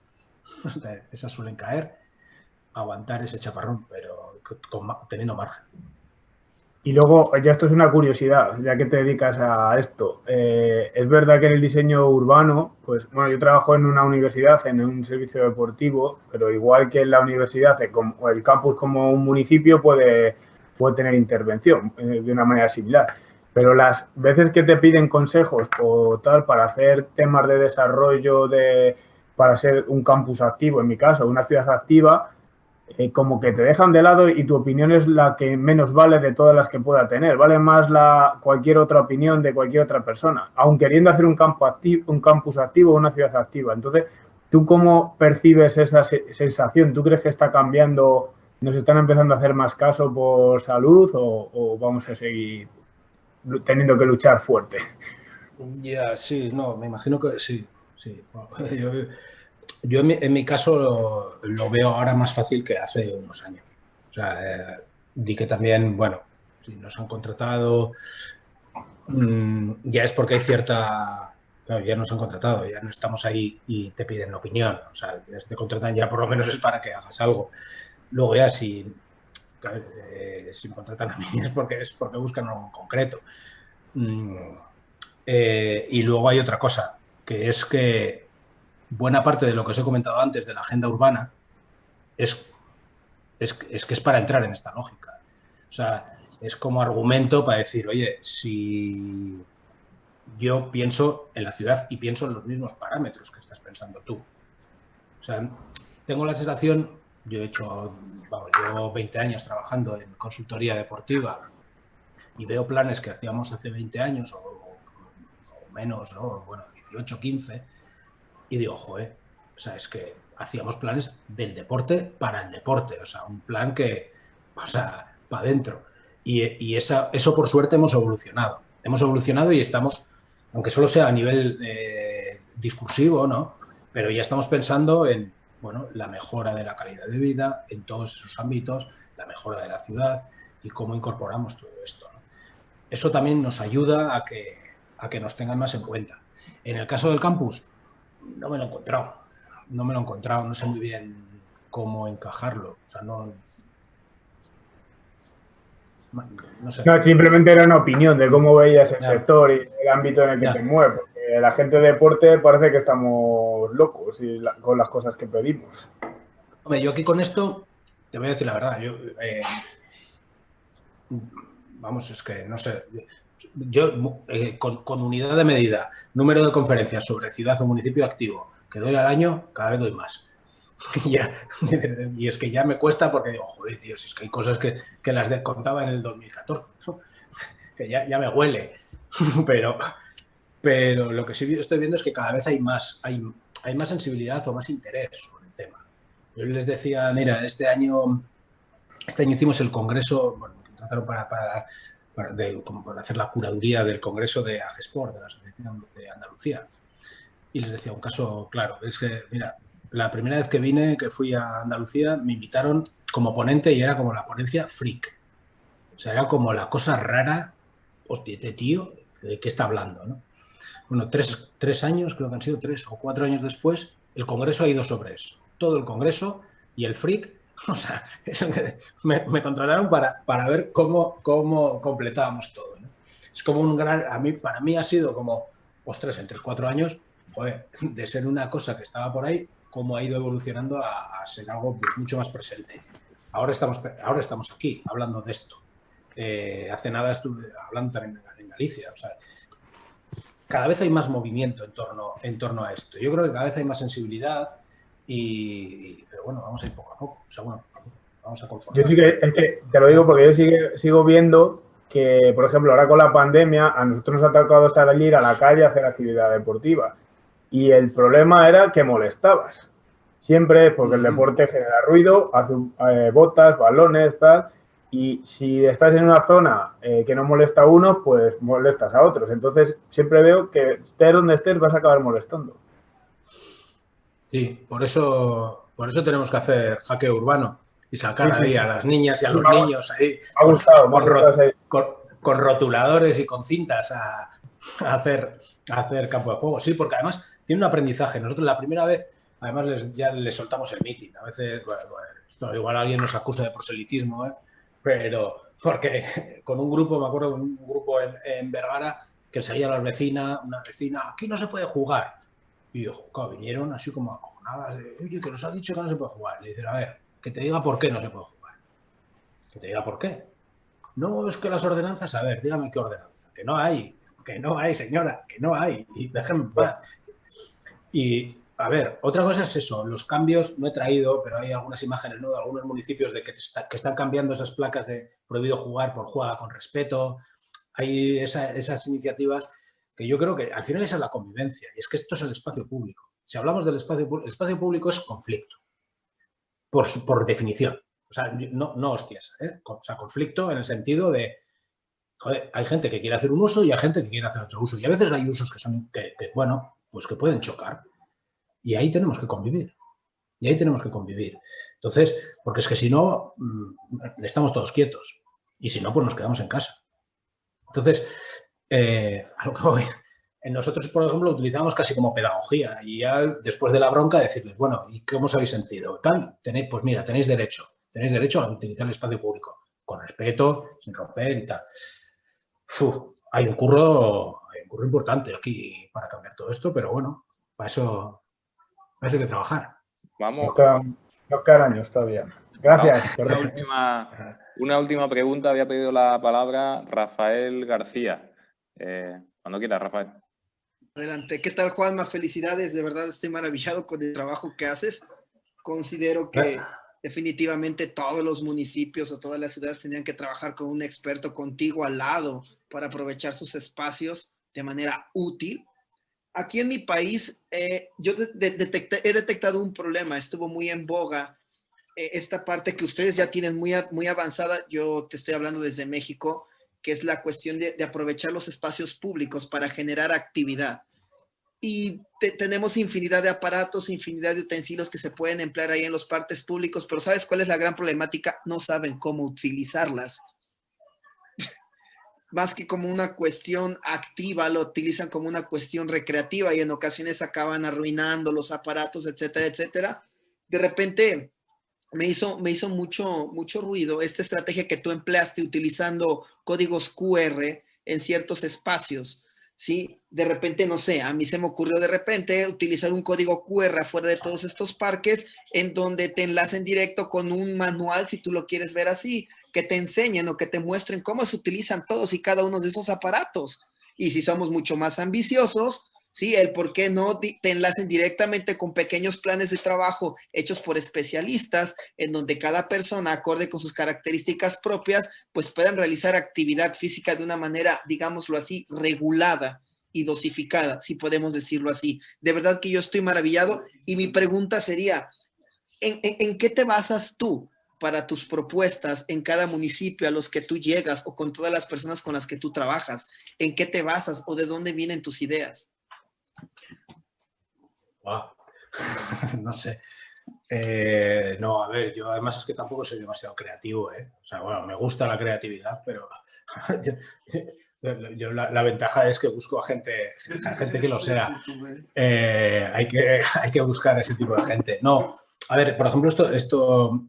S3: esas suelen caer, aguantar ese chaparrón, pero teniendo margen.
S4: Y luego, ya esto es una curiosidad, ya que te dedicas a esto. Es verdad que en el diseño urbano, pues bueno, yo trabajo en una universidad, en un servicio deportivo, pero igual que en la universidad, el campus como un municipio puede tener intervención de una manera similar. Pero las veces que te piden consejos o tal para hacer temas de desarrollo, para ser un campus activo, en mi caso, una ciudad activa, como que te dejan de lado y tu opinión es la que menos vale de todas las que pueda tener. Vale más cualquier otra opinión de cualquier otra persona, aun queriendo hacer un campus activo o una ciudad activa. Entonces, ¿tú cómo percibes esa sensación? ¿Tú crees que está cambiando, nos están empezando a hacer más caso por salud o vamos a seguir teniendo que luchar fuerte?
S3: Ya, sí, no, me imagino que sí. Yo en mi caso lo veo ahora más fácil que hace unos años. O sea, di que también, bueno, si nos han contratado, ya es porque hay cierta... Claro, ya nos han contratado, ya no estamos ahí y te piden opinión. O sea, si te contratan ya por lo menos es para que hagas algo. Luego ya si me contratan a mí es porque buscan algo en concreto. Y luego hay otra cosa, que es que buena parte de lo que os he comentado antes de la agenda urbana es que es para entrar en esta lógica. O sea, es como argumento para decir, oye, si yo pienso en la ciudad y pienso en los mismos parámetros que estás pensando tú. O sea, tengo la sensación, yo llevo 20 años trabajando en consultoría deportiva y veo planes que hacíamos hace 20 años o menos, ¿no? Bueno, 18, 15, y digo, joder, o sea, es que hacíamos planes del deporte para el deporte, o sea, un plan que, o sea, para adentro. Y eso por suerte hemos evolucionado. Hemos evolucionado y estamos, aunque solo sea a nivel discursivo, ¿no? Pero ya estamos pensando en, bueno, la mejora de la calidad de vida en todos esos ámbitos, la mejora de la ciudad y cómo incorporamos todo esto, ¿no? Eso también nos ayuda a que nos tengan más en cuenta. En el caso del campus, no me lo he encontrado, no sé muy bien cómo encajarlo. O sea, no sé.
S4: No, simplemente era una opinión de cómo veías el sector y el ámbito en el que te mueves. la gente de deporte parece que estamos locos con las cosas que pedimos.
S3: Hombre, yo aquí con esto, te voy a decir la verdad, vamos, es que no sé, yo con unidad de medida, número de conferencias sobre ciudad o municipio activo que doy al año, cada vez doy más. Y es que ya me cuesta porque digo, joder, tío, si es que hay cosas que las contaba en el 2014, ¿no? Que ya me huele. Pero lo que sí estoy viendo es que cada vez hay más sensibilidad o más interés sobre el tema. Yo les decía, mira, este año hicimos el congreso, bueno, que trataron para hacer la curaduría del congreso de AGESPORT, de la Asociación de Andalucía. Y les decía un caso claro, es que, mira, la primera vez que vine, que fui a Andalucía, me invitaron como ponente y era como la ponencia freak. O sea, era como la cosa rara, hostia, este tío, ¿de qué está hablando, no? Bueno, tres años, creo que han sido 3 o 4 años después, el congreso ha ido sobre eso. Todo el congreso y el freak, o sea, me contrataron para ver cómo completábamos todo, ¿no? Es como un gran, para mí ha sido como, ostras, en 3-4 años, joder, de ser una cosa que estaba por ahí, cómo ha ido evolucionando a ser algo pues, mucho más presente. Ahora estamos aquí hablando de esto. Hace nada estuve hablando también en Galicia, o sea, cada vez hay más movimiento en torno a esto. Yo creo que cada vez hay más sensibilidad pero bueno, vamos a ir poco a poco. O sea, bueno, vamos a conformar.
S4: Yo sí que, es que te lo digo porque yo sigo viendo que, por ejemplo, ahora con la pandemia a nosotros nos ha tocado salir a la calle a hacer actividad deportiva. Y el problema era que molestabas. Siempre porque el deporte genera ruido, hace botas, balones, tal. Y si estás en una zona que no molesta a uno, pues molestas a otros. Entonces, siempre veo que estés donde estés vas a acabar molestando.
S3: Sí, por eso tenemos que hacer hackeo urbano y sacar ahí a las niñas y a los niños ahí con rotuladores y con cintas a hacer campo de juego. Sí, porque además tiene un aprendizaje. Nosotros la primera vez, además ya les soltamos el meeting. A veces, bueno, igual alguien nos acusa de proselitismo, pero porque con un grupo, me acuerdo de un grupo en Vergara que salía una vecina, aquí no se puede jugar. Y yo, claro, vinieron así como acojonadas, oye, que nos ha dicho que no se puede jugar. Le dicen, a ver, que te diga por qué no se puede jugar. Que te diga por qué. No, es que las ordenanzas, a ver, dígame qué ordenanza. Que no hay, señora, que no hay. Y déjenme en paz. Y, a ver, otra cosa es eso, los cambios no he traído, pero hay algunas imágenes, ¿no?, de algunos municipios de que están cambiando esas placas de prohibido jugar por juega con respeto. Hay esas iniciativas que yo creo que al final esa es la convivencia, y es que esto es el espacio público. Si hablamos del espacio público es conflicto, por definición. O sea, no hostias, O sea, conflicto en el sentido de, joder, hay gente que quiere hacer un uso y hay gente que quiere hacer otro uso. Y a veces hay usos que bueno, pues que pueden chocar. Y ahí tenemos que convivir. Entonces, porque es que si no, estamos todos quietos. Y si no, pues nos quedamos en casa. Entonces, a lo que voy. Nosotros, por ejemplo, lo utilizamos casi como pedagogía y ya después de la bronca decirles, bueno, ¿y cómo os habéis sentido? Pues mira, tenéis derecho a utilizar el espacio público con respeto, sin romper y tal. Hay un curro importante aquí para cambiar todo esto, pero bueno, para eso hay que trabajar.
S1: Vamos.
S4: Nos quedan años todavía. Gracias.
S1: Una última pregunta. Había pedido la palabra Rafael García. Cuando quieras, Rafael.
S5: Adelante. ¿Qué tal, Juanma? Felicidades. De verdad estoy maravillado con el trabajo que haces. Considero que definitivamente todos los municipios o todas las ciudades tenían que trabajar con un experto contigo al lado para aprovechar sus espacios de manera útil. Aquí en mi país, yo he detectado un problema. Estuvo muy en boga esta parte que ustedes ya tienen muy avanzada. Yo te estoy hablando desde México, que es la cuestión de aprovechar los espacios públicos para generar actividad. Y tenemos infinidad de aparatos, infinidad de utensilios que se pueden emplear ahí en los parques públicos, pero ¿sabes cuál es la gran problemática? No saben cómo utilizarlas. Más que como una cuestión activa, lo utilizan como una cuestión recreativa y en ocasiones acaban arruinando los aparatos, etcétera, etcétera. De repente me hizo mucho ruido esta estrategia que tú empleaste utilizando códigos QR en ciertos espacios. ¿sí? De repente, no sé, a mí se me ocurrió de repente utilizar un código QR afuera de todos estos parques en donde te enlacen directo con un manual, si tú lo quieres ver así, que te enseñen o que te muestren cómo se utilizan todos y cada uno de esos aparatos. Y si somos mucho más ambiciosos, ¿sí? El por qué no te enlacen directamente con pequeños planes de trabajo hechos por especialistas, en donde cada persona, acorde con sus características propias, pues puedan realizar actividad física de una manera, digámoslo así, regulada y dosificada, si podemos decirlo así. De verdad que yo estoy maravillado y mi pregunta sería, ¿en qué te basas tú para tus propuestas en cada municipio a los que tú llegas o con todas las personas con las que tú trabajas? ¿En qué te basas o de dónde vienen tus ideas?
S3: Wow. No sé. No, a ver, yo además es que tampoco soy demasiado creativo, ¿eh? O sea, bueno, me gusta la creatividad, pero yo la ventaja es que busco a gente que lo sea. Hay que buscar a ese tipo de gente. No, a ver, por ejemplo, esto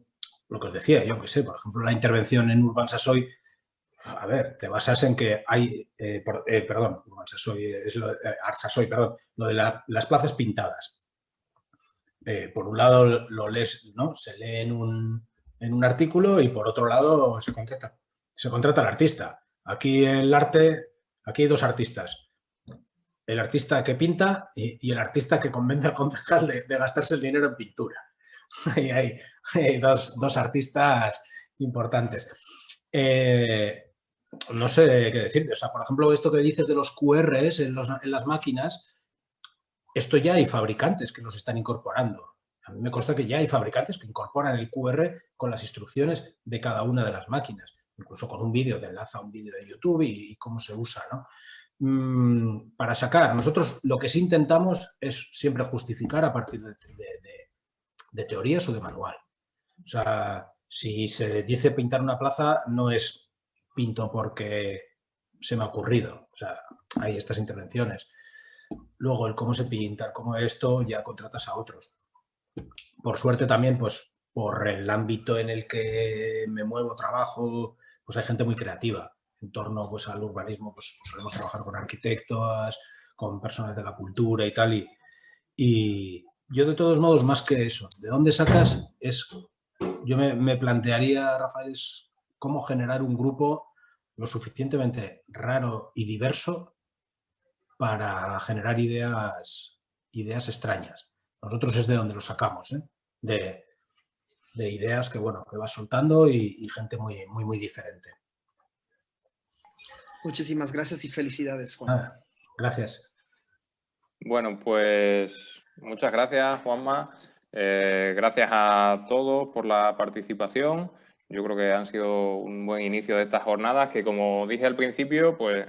S3: lo que os decía, yo que sé, por ejemplo, la intervención en Urban Sasoy, a ver, te basas en que hay, perdón, Urban Sasoy, es lo de Art Sasoy, perdón, lo de las plazas pintadas. Por un lado lo lees, ¿no? Se lee en un artículo y por otro lado se contrata al artista. Aquí aquí hay dos artistas. El artista que pinta y el artista que convence al concejal de gastarse el dinero en pintura. Ahí hay dos artistas importantes. No sé qué decirte. O sea, por ejemplo, esto que dices de los QRs en las máquinas, esto ya hay fabricantes que los están incorporando. A mí me consta que ya hay fabricantes que incorporan el QR con las instrucciones de cada una de las máquinas, incluso con un vídeo, te enlaza a un vídeo de YouTube y cómo se usa, ¿no? Para sacar, nosotros lo que sí intentamos es siempre justificar a partir de teorías o de manual. O sea, si se dice pintar una plaza, no es pinto porque se me ha ocurrido. O sea, hay estas intervenciones. Luego, el cómo se pinta, cómo esto, ya contratas a otros. Por suerte también, pues por el ámbito en el que me muevo, trabajo, pues hay gente muy creativa. En torno pues, al urbanismo, pues solemos trabajar con arquitectos, con personas de la cultura y tal. Y yo, de todos modos, más que eso, ¿de dónde sacas? Yo me plantearía, Rafael, es cómo generar un grupo lo suficientemente raro y diverso para generar ideas extrañas. Nosotros es de donde lo sacamos, ¿eh? De ideas que, bueno, que vas soltando y gente muy, muy, muy diferente.
S5: Muchísimas gracias y felicidades, Juan.
S3: Gracias.
S1: Bueno, pues muchas gracias, Juanma. Gracias a todos por la participación. Yo creo que han sido un buen inicio de estas jornadas que, como dije al principio, pues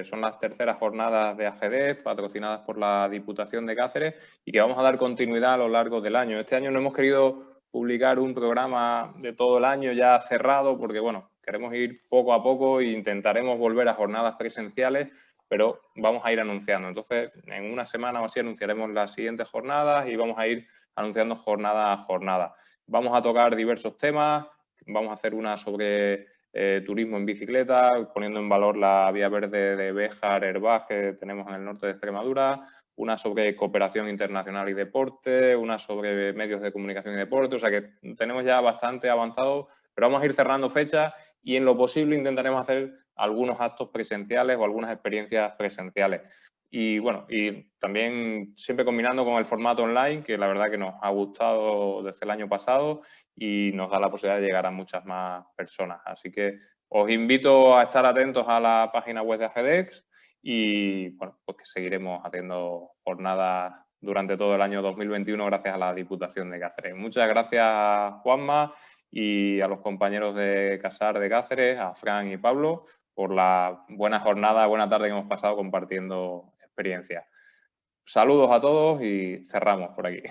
S1: son las terceras jornadas de AGEDEC patrocinadas por la Diputación de Cáceres y que vamos a dar continuidad a lo largo del año. Este año no hemos querido publicar un programa de todo el año ya cerrado porque, bueno, queremos ir poco a poco e intentaremos volver a jornadas presenciales, pero vamos a ir anunciando. Entonces, en una semana o así anunciaremos las siguientes jornadas y vamos a ir anunciando jornada a jornada. Vamos a tocar diversos temas, vamos a hacer una sobre turismo en bicicleta, poniendo en valor la vía verde de Béjar, Herbaz, que tenemos en el norte de Extremadura, una sobre cooperación internacional y deporte, una sobre medios de comunicación y deporte, o sea que tenemos ya bastante avanzado, pero vamos a ir cerrando fechas y en lo posible intentaremos hacer algunos actos presenciales o algunas experiencias presenciales. Y bueno, y también siempre combinando con el formato online, que la verdad que nos ha gustado desde el año pasado y nos da la posibilidad de llegar a muchas más personas. Así que os invito a estar atentos a la página web de AGEDEC y bueno, pues que seguiremos haciendo jornadas durante todo el año 2021 gracias a la Diputación de Cáceres. Muchas gracias, Juanma, y a los compañeros de CASAR de Cáceres, a Fran y Pablo, por la buena jornada, buena tarde que hemos pasado compartiendo experiencia. Saludos a todos y cerramos por aquí.